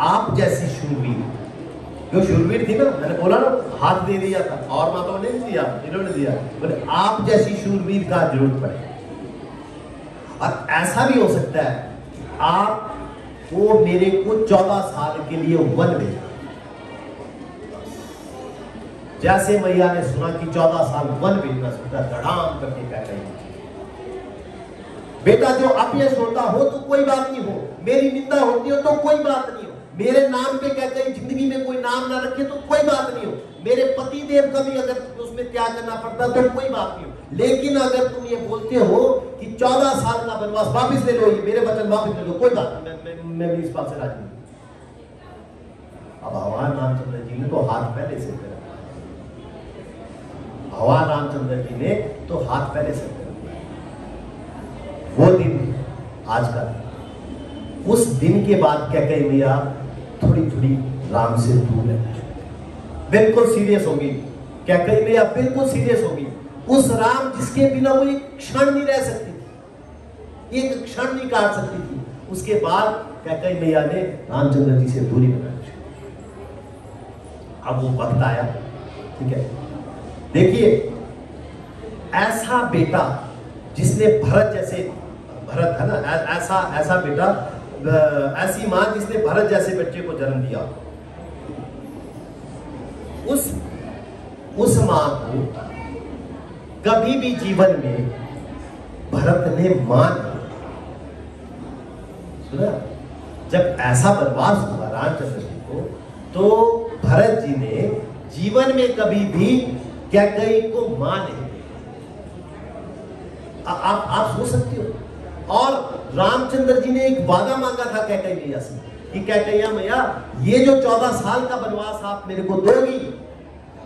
आप जैसी शूरवीर, जो शूरवीर थी ना, मैंने बोला ना हाथ दे दिया था और माताओं ने दिया, इन्होंने दिया, बोले आप जैसी शूरवीर का जरूरत पड़े। और ऐसा भी हो सकता है आप वो मेरे को 14 साल के लिए वन भेजा, जैसे मैया ने सुना कि 14 साल वन भेजना सकता, धड़ाम करके कह रही बेटा जो अपयश होता हो तो कोई बात नहीं हो, मेरी निंदा होती हो तो कोई बात नहीं हो, मेरे नाम पे कहते हैं जिंदगी में कोई नाम ना रखे तो कोई बात नहीं हो, मेरे पति देव का भी अगर उसमें त्याग करना पड़ता तो कोई बात नहीं हो, लेकिन अगर तुम ये बोलते हो कि 14 साल का वनवास वापिस ले लो, ये मेरे वचन वापिस ले लो, कोई बात नहीं, मैं भी इस बात से राजी हूं। अब भगवान रामचंद्र जी ने तो हाथ पहले से कर, भगवान रामचंद्र जी ने तो हाथ पहले से कर, वो दिन आज का उस दिन के बाद कैकेयी मैया थोड़ी थोड़ी राम से दूर है, बिल्कुल सीरियस होगी। कैकेयी मैया बिल्कुल सीरियस होगी। उस राम जिसके बिना वो एक क्षण नहीं रह सकती थी, एक क्षण नहीं काट सकती थी, उसके बाद कैकेयी मैया ने रामचंद्र जी से दूरी बनाई। अब वो वक्त आया, ठीक है। देखिए, ऐसा बेटा जिसने भरत जैसे, भरत है ना, ऐसा बेटा, ऐसी मां जिसने भरत जैसे बच्चे को जन्म दिया, उस मां को कभी भी जीवन में भरत ने मान सुना। जब ऐसा वनवास हुआ रामचंद्र जी को, तो भरत जी ने जीवन में कभी भी कैकेयी को मान नहीं। आप सोच सकते हो। और रामचंद्र जी ने एक वादा मांगा था कैकेयी मैया से कि कैकेयी मैया, ये जो 14 साल का वनवास आप मेरे को दोगी,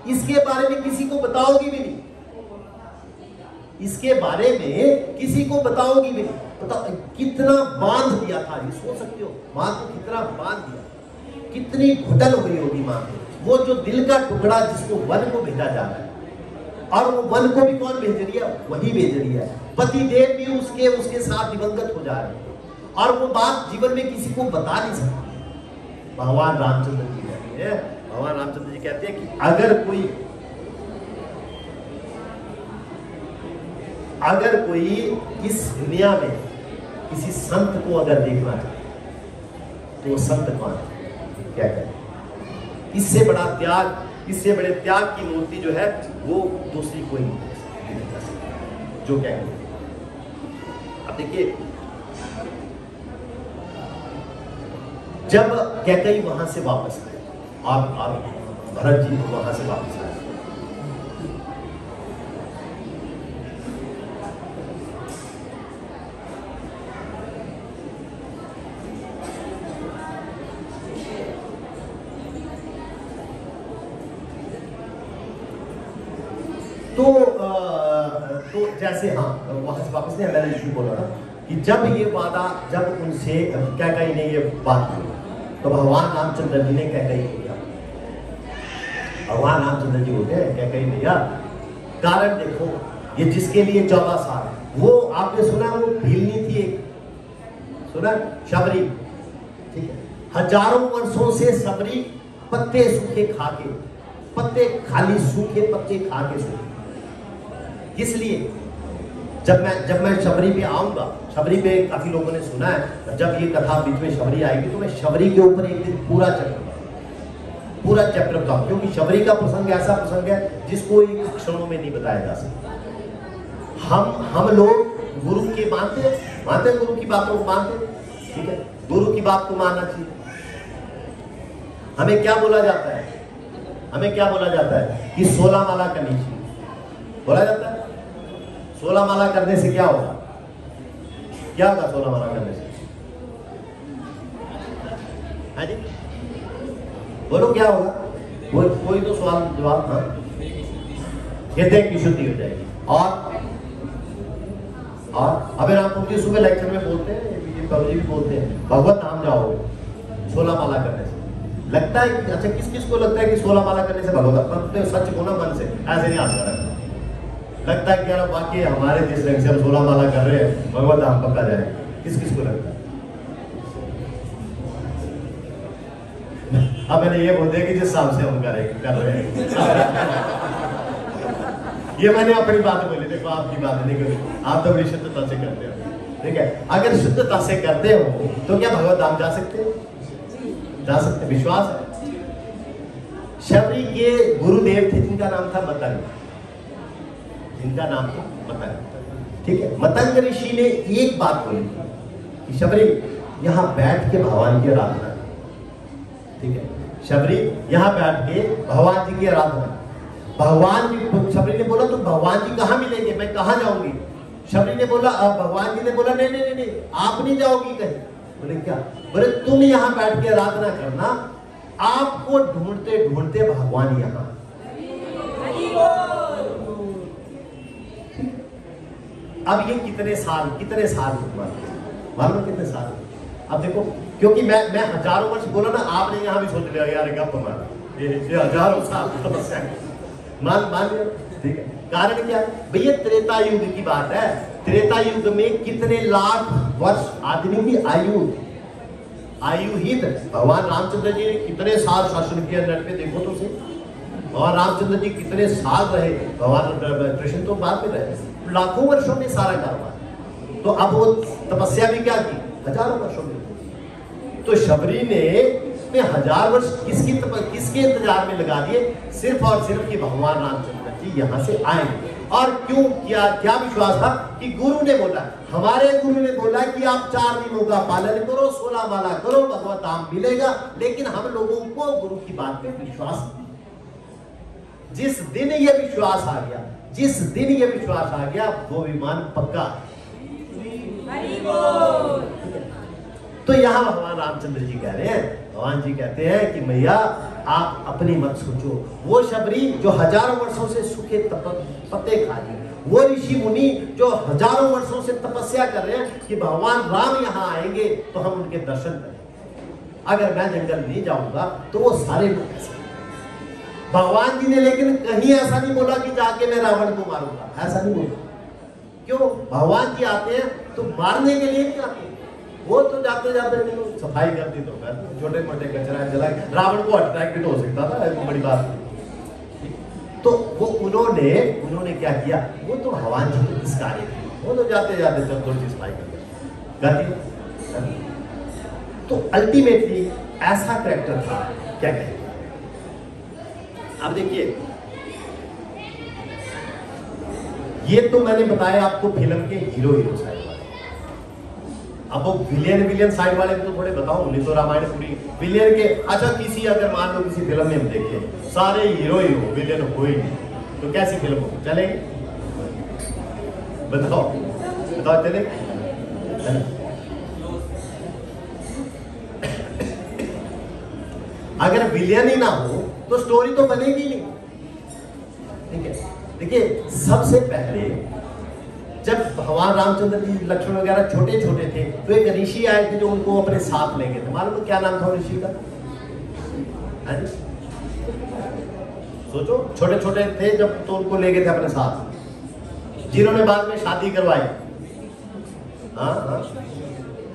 इसके बारे में किसी को बताओगी भी नहीं, इसके बारे में किसी को बताओगी भी नहीं। बताओ कितना बांध दिया था, ये सोच सकते हो मां को कितना बांध दिया, कितनी घुटन हुई होगी मां को। वो जो दिल का टुकड़ा जिसको वन को भेजा जा रहा है, और वो वन को भी कौन भेज रही है? वही भेज रही है। पति देव भी उसके साथ दिवंगत हो जा रहे हैं, और वो बात जीवन में किसी को बता नहीं सकती। भगवान रामचंद्र जी कहते हैं, भगवान रामचंद्र जी कहते हैं कि अगर कोई इस दुनिया में किसी संत को अगर देखना चाहे, तो वो संत कौन है? क्या करें? इससे बड़ा त्याग, इससे बड़े त्याग की मूर्ति जो है वो दूसरी कोई नहीं कर सकती। जो क्या है, अब देखिए, जब कैकेयी वहां से वापस आए और भरत जी वहां से वापस आए, तो जैसे हाँ वहां से वापस नहीं, मैंने इशू बोला था कि जब ये वादा, जब उनसे कैकेयी ने ये बात की, तो भगवान रामचंद्र जी ने कैकेयी को किया। भगवान रामचंद्र जी बोलते हैं कैकेयी मैया, कारण देखो, ये जिसके लिए 14 साल, वो आपने सुना वो भीलनी थी एक, सुना, शबरी, ठीक है। हजारों वर्षों से शबरी पत्ते सूखे खा के, पत्ते खाली सूखे पत्ते खा के सूखे। किस लिए? जब मैं शबरी पे आऊंगा, शबरी पे काफी लोगों ने सुना है, जब ये कथा बीच में शबरी आएगी तो मैं शबरी के ऊपर एक दिन पूरा चैप्टर बताऊं, क्योंकि शबरी का प्रसंग ऐसा प्रसंग है जिसको एक क्षणों में नहीं बताया जा सकता। हम लोग गुरु के मानते गुरु की बातों को मानते, ठीक है, गुरु की बात को मानना चाहिए। हमें क्या बोला जाता है? हमें क्या बोला जाता है कि 16 माला करनी चाहिए, बोला जाता है। 16 माला करने से क्या होगा? क्या होगा 16 माला करने से? हाँ जी, बोलो क्या होगा? कोई तो सवाल जवाब। हाँ, हृदय की शुद्धि हो जाएगी। और अभी रामपुर जी सुबह लेक्चर में बोलते हैं, ये बाबूजी भी बोलते हैं, भगवत धाम जाओगे 16 माला करने से। लगता है, अच्छा किस किस को लगता है कि 16 माला करने से भगवत, सच को ना मन से ऐसे नहीं आता है। लगता है क्या बाकी हमारे जिस रंग से हम 16 माला कर रहे हैं भगवत धाम पक्का जाए, किस किस को लगता है? अब मैंने ये बोल दिया कि जिस हिसाब से हम कर रहे हैं ये मैंने अपनी बात बोली, देखो आपकी बात नहीं करी, आप तो बड़ी शुद्धता से करते हो, ठीक है। अगर शुद्धता से करते हो तो क्या भगवत धाम जा सकते हो? जा सकते, विश्वास है। शबरी के गुरुदेव थे जिनका नाम था मतंग, ठीक है। मतंग ऋषि ने एक बात बोली कि शबरी यहां बैठ के भगवान की आराधना, ठीक है, शबरी यहां बैठ के भगवान जी की आराधना। भगवान जी, शबरी ने बोला तो भगवान जी कहां मिलेंगे, मैं कहां जाऊंगी? शबरी ने बोला, भगवान जी ने बोला नहीं, आप नहीं जाओगी कहीं। बोले क्या? बोले तुम यहां बैठ के आराधना करना, आपको ढूंढते ढूंढते भगवान यहां। अब ये कितने साल मालूम कितने साल? अब देखो, क्योंकि मैं हजारों वर्ष बोला ना, आपने यहाँ भी सोच लिया यार गप मार, ये हजारों साल तपस्या मान लिया, ठीक है। कारण क्या है भैया, त्रेता युग की बात है। त्रेता युग में कितने लाख वर्ष आदमी की आयु ही भगवान रामचंद्र जी ने कितने साल शासन किया, नेट पे देखो तो सही। और रामचंद्र जी कितने साल रहे, भगवान कृष्ण तो बाद में रहे, लाखों वर्षों में सारा कारोबार। तो अब वो तपस्या भी क्या की, हजारों वर्षों में। तो शबरी ने 1000 वर्ष किसके इंतजार में लगा दिए, सिर्फ और सिर्फ कि भगवान रामचंद्र जी यहाँ से आएंगे। और क्यों, क्या विश्वास था कि गुरु ने बोला, हमारे गुरु ने बोला कि आप 4 दिनों का पालन करो, 16 माला करो, भगवत धाम मिलेगा। लेकिन हम लोगों को गुरु की बात पे विश्वास नहीं। जिस दिन ये विश्वास आ गया, वो विमान पक्का। तो यहाँ भगवान रामचंद्र जी कह रहे हैं, भगवान जी कहते हैं कि मैया आप अपनी मत सोचो। वो शबरी जो हजारों वर्षों से सूखे पत्ते खा रहे हैं, वो ऋषि मुनि जो हजारों वर्षों से तपस्या कर रहे हैं कि भगवान राम यहाँ आएंगे तो हम उनके दर्शन करेंगे। अगर मैं जंगल नहीं जाऊंगा तो वो सारे लोग कैसे। भगवान जी ने लेकिन कहीं ऐसा नहीं बोला कि जाके मैं रावण को मारूंगा, ऐसा नहीं बोला। क्यों? भगवान जी आते हैं तो मारने के लिए नहीं आते, वो तो जाते जाते सफाई करती तो छोटे मोटे कचरा जला, रावण को अट्रैक्ट भी तो हो सकता था, तो बड़ी बात नहीं। तो वो उन्होंने क्या किया, वो तो भगवान जी के किस कार्य थे, वो तो जाते जाते जब थोड़ी सी सफाई करते। तो अल्टीमेटली ऐसा कैरेक्टर था, क्या कहें। अब देखिए, ये तो मैंने बताया आपको फिल्म के हीरो साइड वाले। अब वो विलियन साइड वाले तो थोड़े बताओ, नहीं तो रामायण पूरी विलियन के। अच्छा, किसी अगर मान लो किसी फिल्म में हम देखें सारे हीरो ही हो, विलियन हो ही नहीं, तो कैसी फिल्म हो, चलेगी? बताओ चलेगी? अगर विलियन ही ना हो तो स्टोरी तो बनेगी नहीं, ठीक है। देखिए, सबसे पहले जब भगवान रामचंद्र जी लक्ष्मण वगैरह छोटे छोटे थे तो एक ऋषि आए थे जो उनको अपने साथ ले गए थे। मालूम तो क्या नाम था ऋषि का? सोचो, छोटे छोटे थे जब तो उनको ले गए थे अपने साथ, जिन्होंने बाद में शादी करवाई।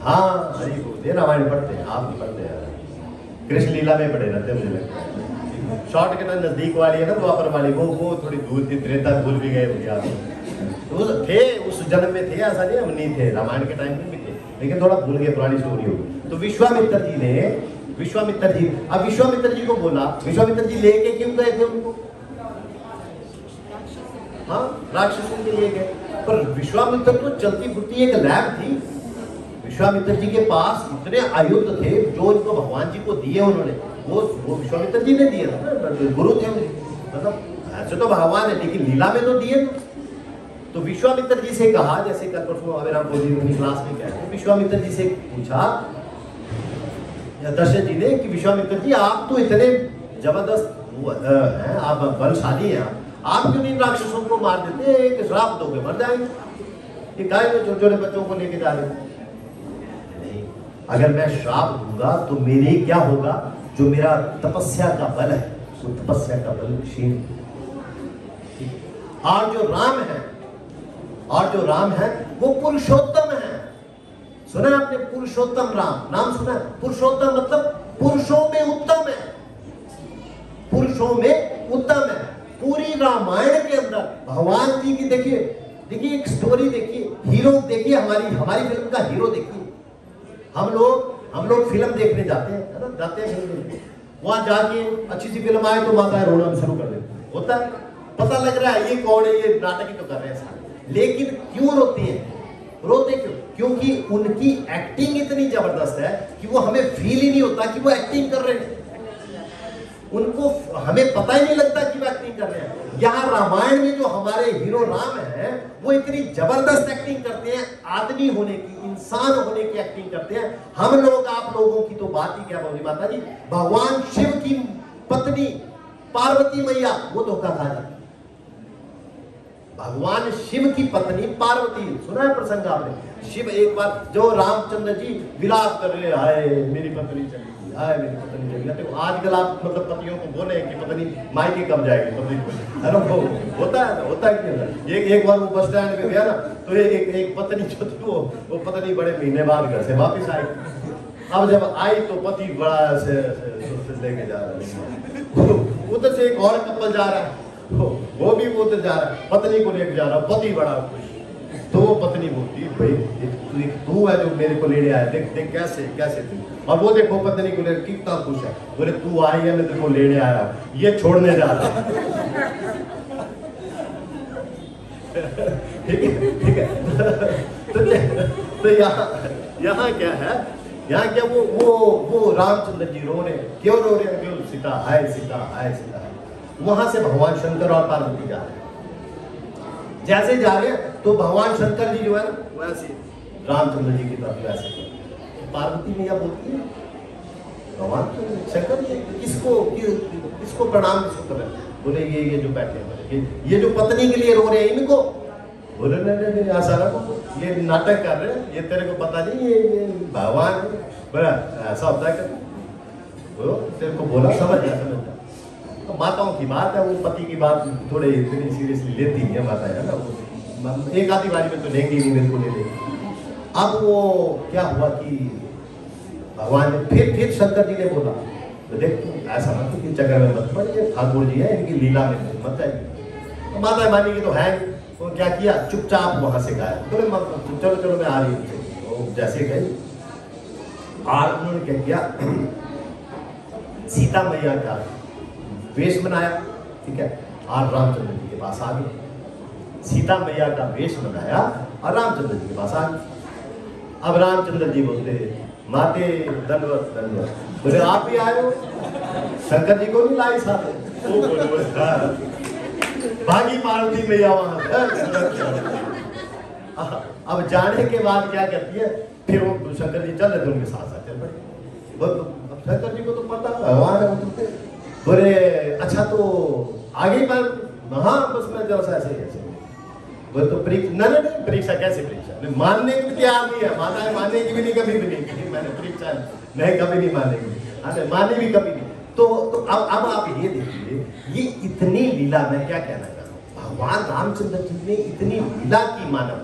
हाँ, हरी बोल, रामायण पढ़ते हैं आप, भी पढ़ते हैं, कृष्ण लीला में पढ़े रहते मुझे लगता है। शॉर्ट के नजदीक वाली है ना, द्वापर वाली, वो थोड़ी दूर थी, त्रेता भूल भी गए भैया। तो थे उस जन्म में थे, ऐसा नहीं हम नहीं थे, रामायण के टाइम में भी थे, लेकिन थोड़ा भूल गए, पुरानी स्टोरी होगी। तो विश्वामित्र जी अब विश्वामित्र जी को बोला, विश्वामित्र जी लेके क्यों गए थे उनको? हाँ, राक्षसों के लिए गए, पर विश्वामित्र तो चलती फिरती एक लैब थी। विश्वामित्र जी के पास इतने आयुध थे जो इनको भगवान जी को दिए उन्होंने, वो विश्वामित्र जी ने दिए था, गुरु थे मतलब ऐसे तो भगवान है, लेकिन लीला में तो दिए। तो विश्वामित्र जी से कहा, जैसे कल परसों अभिराम जी अपनी क्लास में कहते, विश्वामित्र जी से पूछा दशरथ जी ने कि विश्वामित्र जी आप तो इतने जबरदस्त हैं, आप बलशाली हैं, आप क्यों नहीं राक्षसों को मार देते, एक श्राप दोगे मर जाएंगे, ये गाय में छोटे छोटे बच्चों को लेके जा रहे नहीं। अगर मैं श्राप दूंगा तो मेरे क्या होगा, जो मेरा तपस्या का बल है, वो तपस्या का बल क्षीण। और जो राम है वो पुरुषोत्तम है। सुना आपने पुरुषोत्तम राम नाम सुना? पुरुषोत्तम मतलब पुरुषों में उत्तम है, पुरुषों में उत्तम है। पूरी रामायण के अंदर भगवान जी की देखिए एक स्टोरी, देखिए हीरो, देखिए हमारी फिल्म का हीरो देखिए। हम लोग फिल्म देखने जाते हैं, है ना, जाते हैं फिल्म देखने, वहां जाके अच्छी सी फिल्म आए तो माताएं रोना शुरू कर देती होता है, पता लग रहा है ये कौन है, ये नाटक ही तो कर रहे हैं सारे। लेकिन क्यों रोती हैं? रोते क्यों? क्योंकि उनकी एक्टिंग इतनी जबरदस्त है कि वो हमें फील ही नहीं होता कि वो एक्टिंग कर रहे हैं, उनको हमें पता ही नहीं लगता कि वो एक्टिंग कर रहे हैं। यहाँ रामायण में जो हमारे हीरो राम है वो इतनी जबरदस्त एक्टिंग करते हैं, आदमी होने की, इंसान होने की एक्टिंग करते हैं। हम लोग, आप लोगों की तो बात ही क्या बोली माता जी, भगवान शिव की पत्नी पार्वती मैया वो धोखा खा जाती, भगवान शिव की पत्नी पार्वती, सुना है प्रसंग आपने? शिव एक बार जो रामचंद्र जी विलाप कर रहे, हाय मेरी पत्नी चली गई, हाय मेरी पत्नी चली गई। तो आजकल आप मतलब पतियों को बोले कि पत्नी मायके कब जाएगी, पत्नी है ना, वो होता है कि एक बार वो बस स्टैंड पे गया ना, तो एक पत्नी जो थी वो पत्नी बड़े महीने बाद घर से वापिस आई। अब जब आई तो पति बड़ा से लेके जा रहा है, उधर से एक और कपल जा रहा है, वो भी उधर जा रहा है, पत्नी को लेके जा रहा है, पति बड़ा खुश। तो वो पत्नी बोलती, भाई तू है जो मेरे को लेने आया, देख देख कैसे तू, और वो देखो पत्नी को लेकर कितना खुश है, बोले तू आई है मैं तेरे को लेने आया, ये छोड़ने जा रहा है। ठीक है तो यहाँ क्या है, यहाँ क्या वो रामचंद्र जी रो रहे, क्यों रो रहे हैं? क्यों? सीता हाय सीता हाय सीता हाय। वहां से भगवान शंकर और पार्वती जा रहे हैं। जैसे जा रहे हैं तो भगवान शंकर जी जो है ना वैसे रामचंद्र जी की तरफ वैसे, पार्वती मैया बोलती है भगवान शंकर किसको प्रणाम किसको कर रहे हैं? बोले ये जो बैठे हैं, ये जो पत्नी के लिए रो रहे हैं इनको। बोले नहीं ऐसा ना, ये नाटक कर रहे हैं, ये तेरे को पता नहीं, ये भगवान बोला ऐसा होता है क्या? तेरे को बोला समझ जा। तो माताओं की बात है, वो पति की बात थोड़े इतनी सीरियसली लेती है माता है ना, एक आधी बारी में तो लेंगे ही नहीं, मेरे को ले लेंगे। अब वो क्या हुआ कि भगवान ने फिर शंकर जी ने बोला, तो देख तू ऐसा मत कि जगह में मत पड़, ये ठाकुर जी है, इनकी लीला में मत आएगी। तो माता मानेगी तो है, तो क्या किया, चुपचाप वहां से गाया, बोले चलो मैं आ रही हूँ। तो जैसे गई और उन्होंने क्या किया, सीता मैया का वेश बनाया, ठीक है, और रामचंद्र जी के पास आ गए। सीता मैया का वेश बनाया और रामचंद्र जी के पास आ गए। अब रामचंद्र जी बोलते, माते दंडवत दंडवत। बोले आप भी आए हो? शंकर जी को नहीं लाई साथ? भागी पार्वती मैया वहां। अब जाने के बाद क्या करती है, फिर वो शंकर जी चल रहे थे उनके साथ साथ चल पड़े। अब शंकर जी को तो पता भगवान है, बोले अच्छा तो आगे पर, हाँ बस मैं जरा सा ऐसे बोले तो परीक्षा कैसे, परीक्षा मानने की तैयार नहीं है, माता है मानने की भी नहीं, कभी भी नहीं, मैंने परीक्षा नहीं कभी नहीं मानेगी, माने भी कभी नहीं। तो अब आप ये देखिए, ये इतनी लीला, मैं क्या कहना चाहता हूँ, भगवान रामचंद्र जी ने इतनी लीला की, मानव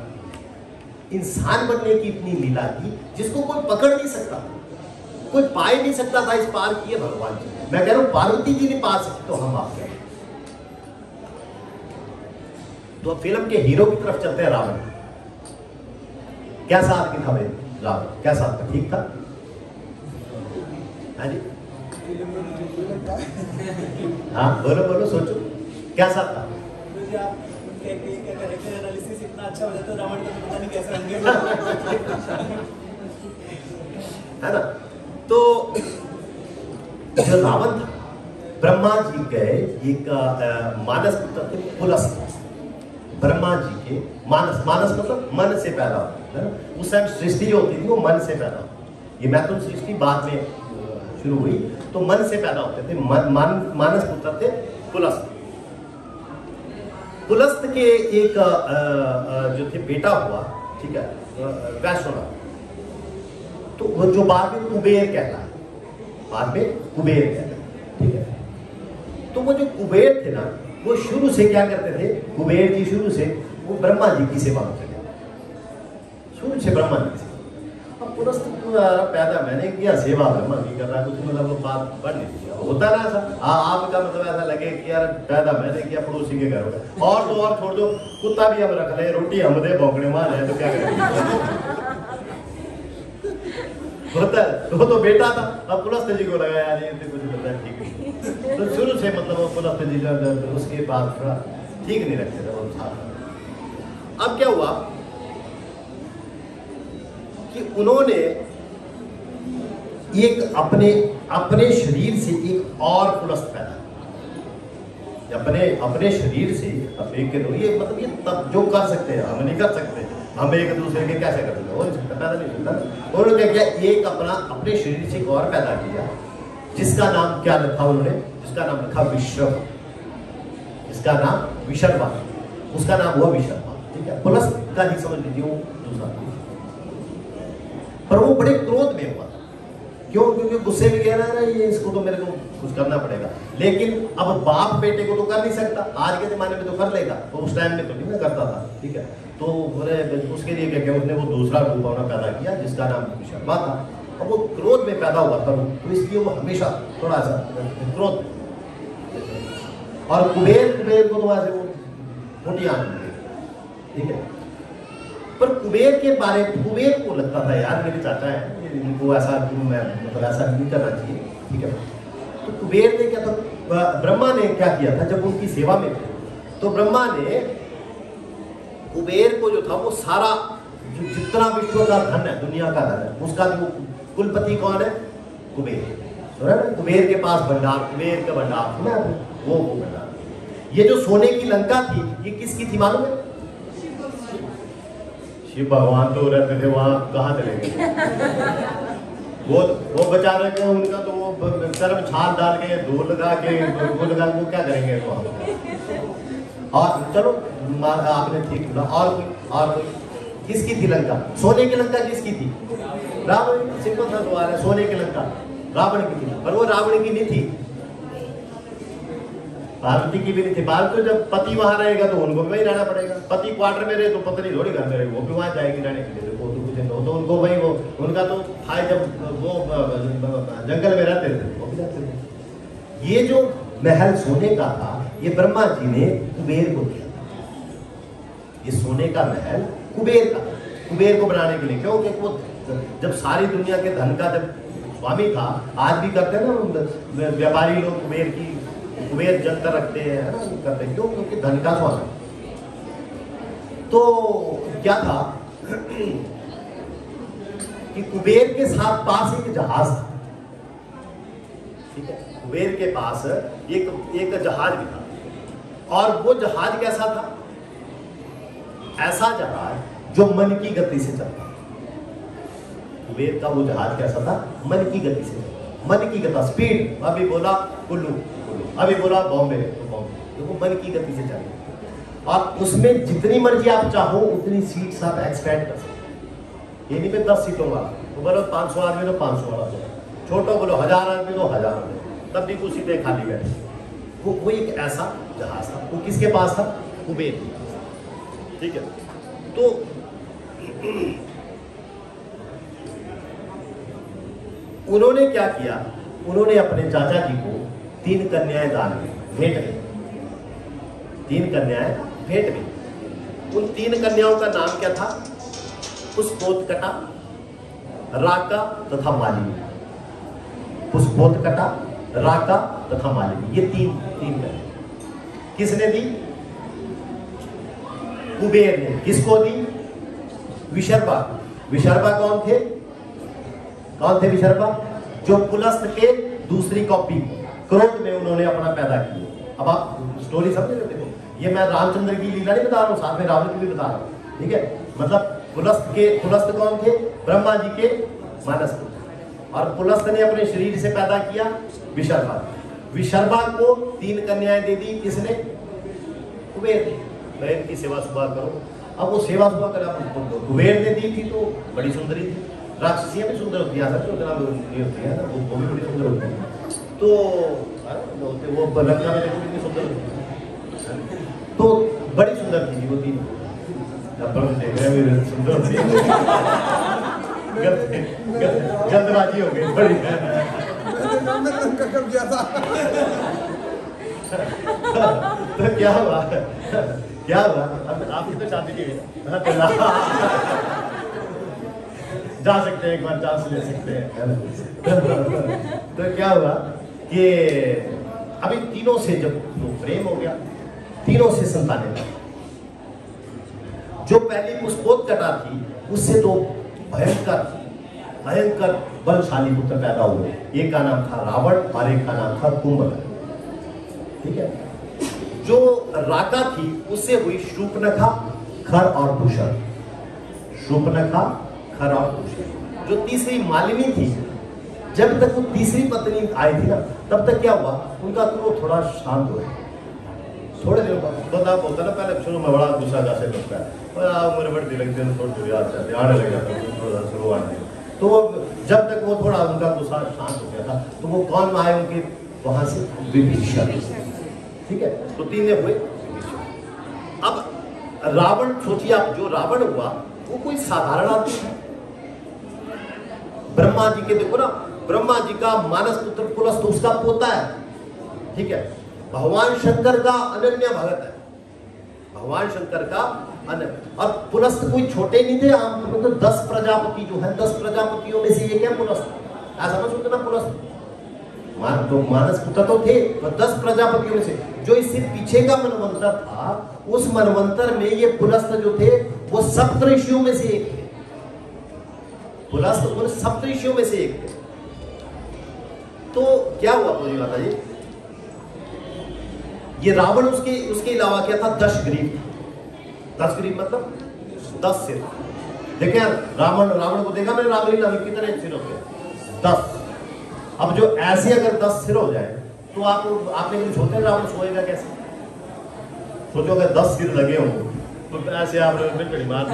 इंसान बनने की इतनी लीला की, जिसको कोई पकड़ नहीं सकता, कोई पा ही नहीं सकता था, इस पार किए भगवान जी। मैं कह रहा हूं पार्वती जी नहीं पा सकती, तो हम आप कहें। तो फिल्म के हीरो की तरफ चलते हैं, रावण। कैसा आदमी था भाई रावण, कैसा था? ठीक था? हाँ जी, हाँ बोलो सोचो, कैसा था? एनालिसिस इतना अच्छा हो जाता है, रावण का पता नहीं कैसा है ना। तो जो रावण था, ब्रह्मा जी के एक मानस पुत्र थे, पुलस्त्य। ब्रह्मा जी के मानस मतलब मन से पैदा होता है ना, उस टाइम सृष्टि जो होती थी वो मन से पैदा होती। ये मैथुन सृष्टि बाद में शुरू हुई, तो मन से पैदा होते थे। मानस पुत्र थे पुलस्त्य। पुलस्त्य के एक जो थे बेटा हुआ, ठीक है, वैश्वानर। तो वो जो बाद में कुबेर कहता है, बाद में कुबेर कहता है, ठीक है। तो वो जो कुबेर थे ना, वो शुरू से क्या करते थे, कुबेर जी शुरू से वो ब्रह्मा जी की सेवा में चले, शुरू से ब्रह्मा जी की सेवा। अब पुलस्त्य पैदा मैंने किया, सेवा ब्रह्मा जी कर रहा है, कुछ मतलब वो बात बढ़ नहीं थी। होता ना ऐसा, आपका मतलब ऐसा लगे कि यार पैदा मैंने किया, पड़ोसी के घर होगा, और तो और छोड़ दो, कुत्ता भी हम रख ले, रोटी हम दे, भौंकने मार है, तो क्या करेंगे? होता है, वो तो बेटा था, अब पुलस्त्य जी को लगा यार ये कुछ पता ठीक नहीं, तो शुरू से मतलब वो पुलस्त्य जी जो उसके बाद थोड़ा ठीक नहीं रखते थे वो साथ। अब क्या हुआ कि उन्होंने एक अपने शरीर से एक और पुलस्त्य पैदा, अपने शरीर से ये मतलब ये तब जो कर सकते हैं हम नहीं कर सकते, हम एक दूसरे के कैसे कर सकते, हो नहीं सकता, पैदा नहीं सकता। उन्होंने क्या किया, अपने शरीर से एक और पैदा किया, जिसका नाम क्या रखा उन्होंने, जिसका नाम रखा विश्व, जिसका नाम विशर्वा। उसका नाम हुआ विशर्मा, ठीक है, प्लस का ही समझ लीजिए वो दूसरा। पर वो बड़े क्रोध में हुआ, क्यों? क्योंकि गुस्से में कह रहा है ये इसको तो मेरे को कुछ करना पड़ेगा। लेकिन अब बाप बेटे को तो कर नहीं सकता, आज के जमाने में तो कर लेगा, तो उस टाइम में तो नहीं करता था, ठीक है। तो बोले उसके लिए क्या किया उसने, वो दूसरा रूप अपना पैदा किया जिसका नाम विशर्मा था। अब वो क्रोध में पैदा हुआ था, तो इसलिए वो हमेशा थोड़ा सा क्रोध। और कुबेर को तो ऐसे वो मोटी आंख, ठीक है। पर कुबेर के बारे में कुबेर को लगता था यार मेरे चाचा है, इनको ऐसा मतलब ऐसा नहीं करना चाहिए, ठीक है। तो कुबेर ने क्या था, ब्रह्मा ने क्या किया था जब उनकी सेवा में थे, तो ब्रह्मा ने कुबेर को जो था वो सारा जितना विश्व का धन है, दुनिया का धन है, उसका जो कुलपति कौन है? कुबेर। सुना ना, कुबेर के पास भंडार, कुबेर का भंडार सुना है, वो भंडार। ये जो सोने की लंका थी ये किसकी थी मालूम है? शिव भगवान तो रहते थे वहां, कहाँ चले गए? वो बचा रहे थे उनका, तो वो सर में छाल डाल के धूल लगा के वो क्या करेंगे वहां। और चलो आपने ठीक बोला, और कोई किसकी थी लंका? सोने की लंका किसकी थी? रावण। सिंपल सा सवाल है, सोने की लंका रावण की थी, पर वो रावण की नहीं थी, पार्वती की भी नहीं थी। पार्वती जब पति वहां रहेगा तो उनको भी वहीं रहना पड़ेगा, पति क्वार्टर में रहे तो पत्नी थोड़ी घर में रहेगी, वो भी वहां जाएगी रहने के लिए, तो उनको वही वो उनका तो था, जब वो जंगल में रहते थे वो भी रहते थे। ये जो महल सोने का था ये ब्रह्मा जी ने कुबेर को दिया था, ये सोने का महल कुबेर का, कुबेर को बनाने के लिए। क्यों? क्योंकि वो जब सारी दुनिया के धन का जब स्वामी था, आज भी करते हैं ना व्यापारी लोग कुबेर जंतर रखते हैं ना, करते हैं, क्यों? क्योंकि धन का स्वामी। तो क्या था कि कुबेर के साथ पास एक जहाज था, ठीक है, कुबेर के पास एक जहाज भी था, और वो जहाज कैसा था? ऐसा जहाज जो मन की गति से चलता। कुबेर का वो जहाज कैसा था? मन की गति से, मन की गति, स्पीड। अभी बोला कुल्लू, अभी बोला बॉम्बे, तो बॉम्बे, तो वो मन की गति से चले। और उसमें जितनी मर्जी आप चाहो उतनी सीट्स आप एक्सपेंड कर सकते। ये नहीं मैं 10 सीटों वाला, तो बोलो 500 आदमी तो 500 वाला, छोटो बोलो 1000 आदमी तो 1000 आदमी, तब भी कुछ सीटें खाली बैठी। वो एक ऐसा जहाज था, वो किसके पास था? कुबेर, ठीक है। तो उन्होंने क्या किया? उन्होंने अपने चाचा जी को 3 कन्याएं दान दी, भेंट में 3 कन्याएं भेंट में। उन 3 कन्याओं का नाम क्या था? पुष्पोत्कटा, राका तथा मालिनी। पुष्पोत्कटा, राका तथा मालिनी, ये तीन कन्या किसने दी? कुबेर ने। किसको दी? विशर्वा। विशर्वा कौन थे? कौन थे विशर्वा? जो पुलस्त के दूसरी कॉपी क्रोध में उन्होंने अपना पैदा किया। अब आप स्टोरी समझ रहे? देखो, ये मैं रामचंद्र की लीला नहीं बता रहा हूँ, साथ में रावण की भी बता रहा हूँ, ठीक है। मतलब पुलस्त कौन थे? ब्रह्मा जी के मानस पुत्र। और पुलस्त ने अपने शरीर से पैदा किया विशर्वा। विशर्वा को 3 कन्याएं दे दी, किसने? कुबेर ने। बहन की सेवा सुबह करो। अब वो सेवा सुबह करा कुबेर ने दी थी, तो बड़ी सुंदरी थी। राक्षसियां भी सुंदर होती है, नहीं होती है ना, वो भी बड़ी सुंदर होती है। तो वो लंका में कितनी सुंदर होती है, तो बड़ी सुंदर थी वो 3। देख रहे हैं सुंदर होती है, जल्दबाजी हो गई बड़ी। तो क्या हुआ? अब आपकी तो शादी की जा सकते हैं, एक बार चांस ले सकते हैं। तो क्या हुआ कि अभी तीनों से जब प्रेम हो गया, तीनों से संतानें, जो पहली पुष्पोत्कटा थी उससे तो भयंकर बलशाली पुत्र पैदा हुए। एक का नाम था रावण और एक का नाम था कुंभकर्ण, ठीक है। जो राका थी उससे हुई शूर्पणखा, खर और दूषण। शूर्पणखा, खर और दूषण। जो तीसरी मालिनी थी, जब तक वो तीसरी पत्नी आई थी ना, तब तक क्या हुआ? उनका क्रोध थोड़ा शांत हुआ, थोड़े दिन बता बोलता ना, पहले शुरू में बड़ा गुस्सा कैसे करता है, मेरे बढ़ती लगती है, थोड़ी थोड़ी याद आती आने लग जाता है, थोड़ा शुरू आने। तो वो जब तक वो थोड़ा उनका गुस्सा शांत हो गया था, तो वो कौन आए उनके वहां से, विभीषण। ठीक है, तो 3 दिन हुए। अब रावण, सोचिए आप, जो रावण हुआ वो कोई साधारण आदमी है। ब्रह्मा जी के, देखो ना, ब्रह्मा जी का मानस पुत्र पुलस्त उसका पोता है। ठीक है, भगवान शंकर का अनन्य भगत है, भगवान शंकर का अनन्य। और पुलस्त कोई छोटे नहीं थे, आम तो 10 प्रजापति जो है, 10 प्रजापतियों में से एक है पुलस्त। ऐसा मत सोचना, पुलस्त तो मानस पुत्र तो थे, तो 10 प्रजापतियों में से जो इससे पीछे का मनवंतर था, उस मनवंतर में ये पुलस्त जो थे वो सप्तऋषियों में से एक थे। पुलस्त उन सप्तऋषियों में से एक थे। तो क्या हुआ पूरी माता जी, ये रावण, उसके अलावा क्या था, 10 ग्रीव। 10 ग्रीव मतलब 10 सिर। देखिए रावण को देखा मैंने रामलीला में, कितने सिर होते हैं, 10। अब जो ऐसे अगर 10 सिर हो जाए तो आपने कभी सोचा रावण सोएगा कैसे? सोचो अगर 10 सिर लगे हों तो ऐसे आप बिल्कुल मार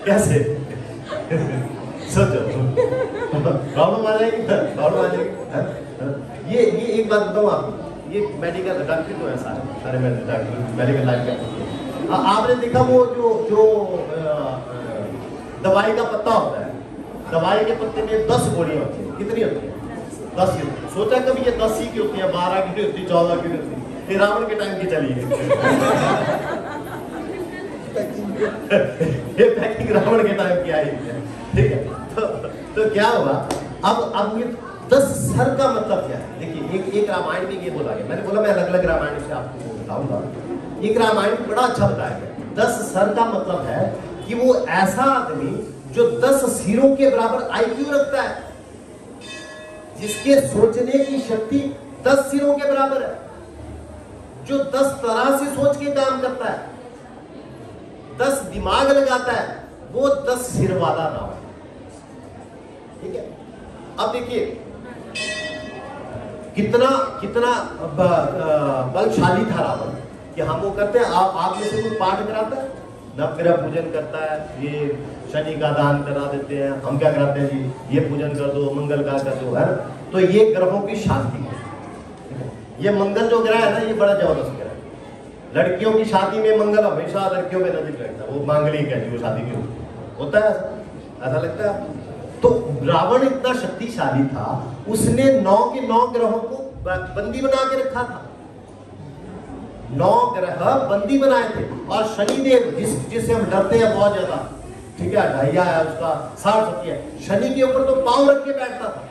कैसे सोचो, प्रॉब्लम आ जाएगी, प्रॉब्लम आ जाएगी। ये एक बात बताऊं आपको, ये मेडिकल डॉक्टर तो है, सारे मेडिकल लाइन के आपने देखा वो जो दवाई का पत्ता होता है, दवाई के पत्ते में 10 गोलियां होती है। कितनी होती है? 10 ही। सोचा कभी ये 10 ही की होती है, 12 की होती है, 14 की होती है? ये रावण के टाइम की चली है। ये पैकिंग रावण के टाइम की आई है। ठीक है, तो क्या होगा, अब ये 10 सर का मतलब क्या है? देखिए एक रामायण में ये बोला गया, मैंने बोला मैं अलग अलग रामायण से आपको बताऊंगा। एक रामायण बड़ा अच्छा बताया गया। 10 सर का मतलब है कि वो ऐसा आदमी जो 10 सिरों के बराबर आईक्यू रखता है, जिसके सोचने की शक्ति 10 सिरों के बराबर है, जो 10 तरह से सोच के काम करता है, 10 दिमाग लगाता है, वो 10 सिर वाला नाम है। ठीक है, अब देखिए कितना बलशाली था रावण कि हम वो करते हैं। आप में से कोई पाठ कराता है, नवग्रह पूजन करता है, ये शनि का दान करा देते हैं, हम क्या कराते हैं जी, ये पूजन कर दो, मंगल का कर दो, है। तो ये ग्रहों की शांति है। ये मंगल जो ग्रह है ना, ये बड़ा जबरदस्त ग्रह है। लड़कियों की शादी में मंगल हमेशा लड़कियों में नजर रहता है, वो मांगलिक है, वो शादी में होता है, ऐसा लगता है। तो रावण इतना शक्तिशाली था, उसने 9 के 9 ग्रहों को बंदी बना के रखा था। 9 ग्रह बंदी बनाए थे, और शनिदेव जिससे हम डरते हैं बहुत ज्यादा, ठीक है, ढैया है उसका, 60 है, शनि के ऊपर तो पांव रख के बैठता था।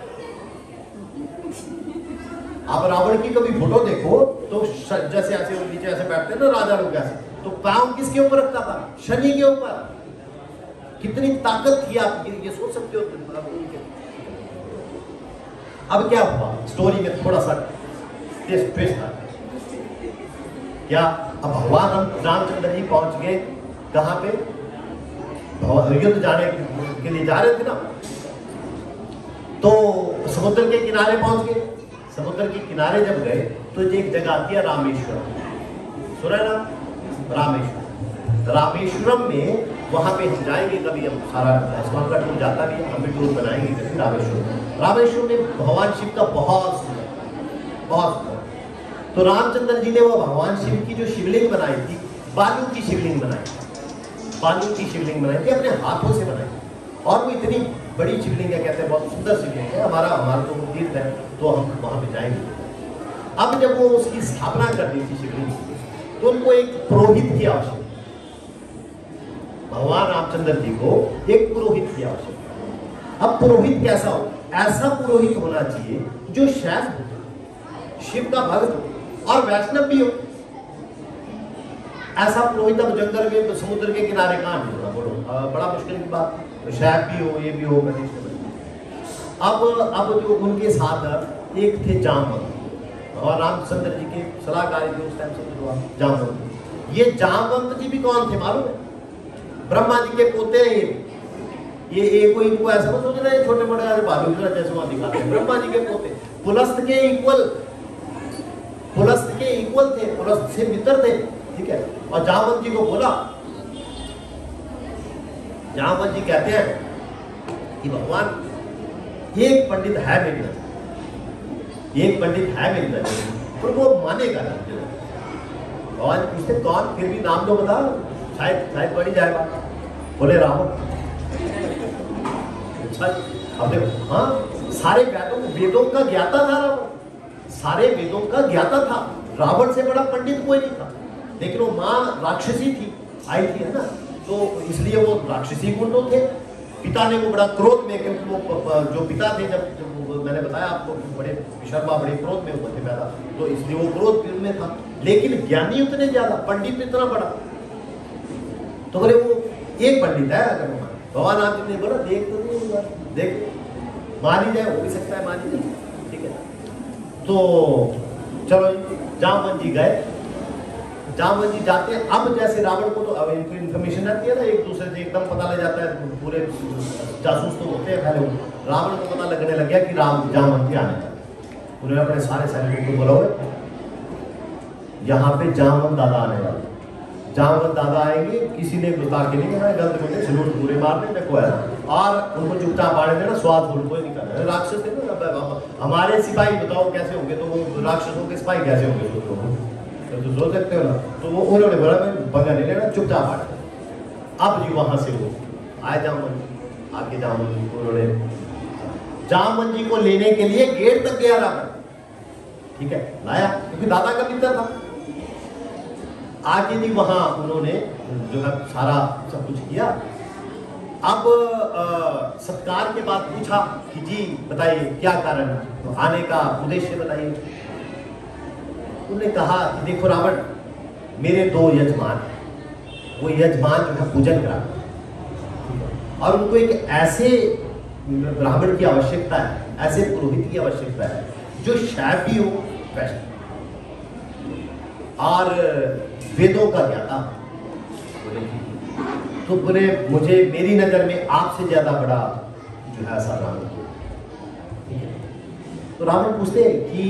आप रावण की कभी फोटो देखो तो जैसे ऐसे नीचे ऐसे बैठते हैं ना राजा लोग, ऐसे, तो पांव किसके ऊपर रखता था? शनि के ऊपर। कितनी ताकत थी, आप ये सोच सकते हो। अब क्या हुआ स्टोरी में, थोड़ा सा ट्विस्ट था। क्या अब भगवान रामचंद्र जी पहुंच गए कहां पे, युद्ध जाने के लिए जा रहे थे ना, तो समुद्र के किनारे पहुंच गए। समुद्र के किनारे जब गए तो एक जगह आती है रामेश्वरम, सुना ना, रामेश्वरम में, वहां पे हम जाएंगे कभी, हम सारा वहां का टूर जाता भी है, हम भी टूर बनाएंगे कभी रामेश्वरम में भगवान शिव का बहुत सुंदर। तो रामचंद्र जी ने वो भगवान शिव की जो शिवलिंग बनाई थी, बालू की शिवलिंग बनाई थी, अपने हाथों से बनाई। और वो इतनी बड़ी शिवलिंग है, कहते हैं बहुत सुंदर शिवलिंग है, हमारा तो तीर्थ है, तो हम वहां पे जाएंगे। अब जब वो उसकी स्थापना करनी थी शिवलिंग, तो उनको एक पुरोहित की आवश्यकता, भगवान रामचंद्र जी को एक पुरोहित की आवश्यकता। अब पुरोहित कैसा हो? ऐसा पुरोहित होना चाहिए जो शैव हो, शिव का भक्त हो और वैष्णव भी हो। ऐसा पुरोहित अब जंगल में, समुद्र के किनारे कहां ढूंढना, बोलो, बड़ा मुश्किल की बात। शैव भी हो, ये भी हो, अब जो उनके साथ एक थे जामवंत, और रामचंद्र जी के सलाहकार थे उस टाइम से जामवंत। ये जामवंत जी भी कौन थे मालूम है? ब्रह्मा जी के पोते हैं ये कोई इनको ऐसा मत सोच रहे छोटे मोटे बालू जैसे वहां दिखाते हैं, ब्रह्मा जी के पोते, पुलस्त के इक्वल, पुलस्त में इक्वल थे और उससे मित्र थे, ठीक है। और जामवंत जी को बोला, जामवंत जी कहते हैं कि भगवान एक पंडित है मेरी नजर, एक पंडित है मेरी नजर, पर वो मानेगा नहीं। भगवान पूछते कौन, फिर भी नाम तो बता, शायद बढ़ी जाएगा। बोले रावण। अच्छा, अब देखो, हाँ, सारे वेदों का ज्ञाता था रावण, सारे वेदों का ज्ञाता था। रावण से बड़ा पंडित कोई नहीं था, लेकिन वो माँ राक्षसी थी, आई थी, है ना, तो इसलिए वो राक्षसी गुण तो थे। पिता ने वो बड़ा क्रोध में, क्योंकि वो जो पिता थे, जब मैंने बताया आपको, बड़े विशर्मा, बड़े क्रोध में हुए थे पैदा, तो इसलिए वो क्रोध में था। लेकिन ज्ञानी उतने ज्यादा, पंडित इतना बड़ा, तो बोले वो एक पंडित है। अगर भगवान आप ने बोला देख तो नहीं, देख मान ही जाए, हो भी सकता है मान ही जाए, ठीक है। तो चलो जामवंत जी गए, जामवंत जी जाते हैं। अब जैसे रावण को तो अब इनको इन्फॉर्मेशन आती है ना, एक दूसरे से एकदम पता लग जाता है, पूरे जासूस तो होते हैं पहले। रावण को पता लगने लग गया कि जामवंत जी आने वाले, उन्होंने अपने सारे सैनिकों को बुलाओ, यहाँ पे जामवंत दादा आने वाले। जामवंत दादा आएंगे, किसी ने गुस्ताखी नहीं करना, गलत बोले सलूट पूरे मारने में कोई है, और उनको चुपचाप मारने देना, स्वाद फूल कोई नहीं करना। राक्षस थे ना, हमारे सिपाही बताओ कैसे होंगे, तो वो राक्षसों के सिपाही कैसे होंगे, तो सोच सकते हो ना। तो वो उन्होंने बोला मैं पंगा नहीं लेना, चुपचाप आ। अब जी वहां से वो आए जामवंत जी, आके जामवंत जी को उन्होंने, जामवंत जी को लेने के लिए गेट तक गया रावण, ठीक है, लाया, क्योंकि दादा का मित्र था। आके जी वहां उन्होंने जो है सारा सब कुछ किया। अब सत्कार के बाद पूछा कि जी बताइए क्या कारण है, तो आने का उद्देश्य बताइए। उन्होंने कहा कि देखो रावण, मेरे दो यजमान, वो यजमान जो है पूजन करा, और उनको एक ऐसे ब्राह्मण की आवश्यकता है, ऐसे पुरोहित की आवश्यकता है जो शैवी हो, वैष्णव और वेदों का ज्ञाता। तो बोले मुझे, मेरी नजर में आपसे ज्यादा बड़ा जो है ऐसा ब्राह्मण को। तो रावण पूछते कि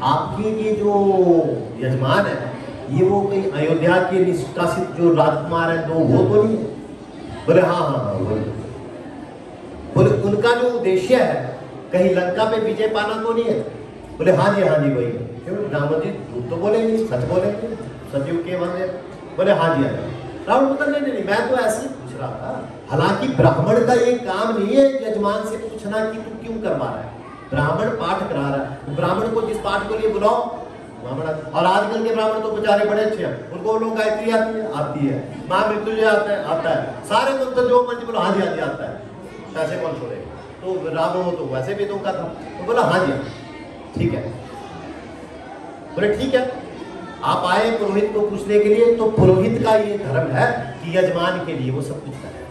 आपके ये जो यजमान है, ये वो कोई अयोध्या के निष्कासित जो राजकुमार है, तो वो तो नहीं? बोले हाँ हाँ हाँ वही। बोले उनका जो उद्देश्य है कहीं लंका पे विजय पाना तो नहीं है? बोले हाँ जी वही है। क्यों रावण जी झूठ तो बोलेंगे, सच बोलेंगे, सतयुग के बंदे। बोले हाँ जी। रावण बोलता नहीं, मैं तो ऐसे ही पूछ रहा था। हालांकि ब्राह्मण का ये काम नहीं है यजमान से पूछना कि तू क्यों करवा रहा है, ब्राह्मण पाठ करा रहा है, ब्राह्मण को जिस पाठ के लिए बुलाओ ब्राह्मण। और आजकल के ब्राह्मण तो बेचारे बड़े अच्छे हैं, उनको लोग गायत्री आती है, महामृत्युंजय आता है, सारे मंत्र जो मंत्र बोलो हाँ जी आता है, पैसे कौन छोड़े। तो रावण वो तो वैसे भी का था, तो बोला हाँ जी ठीक है। बोले ठीक है, आप आए पुरोहित को पूछने के लिए, तो पुरोहित का ये धर्म है कि यजमान के लिए वो सब कुछ करे,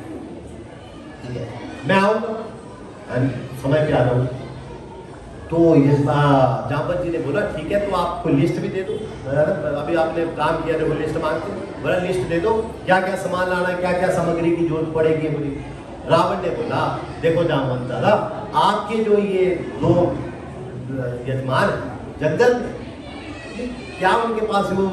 ठीक है। मैं आऊंगा समय पे आ जाऊंगा। तो जामवंत जी ने बोला ठीक है, तो आपको लिस्ट भी दे दो, अभी आपने काम किया देखो लिस्ट मांगते, बोला लिस्ट दे दो, क्या क्या सामान लाना है, क्या क्या सामग्री की जरूरत पड़ेगी बोली। रावण ने बोला देखो जामवंत दादा, आपके जो ये दो यजमान जंगल में, क्या उनके पास वो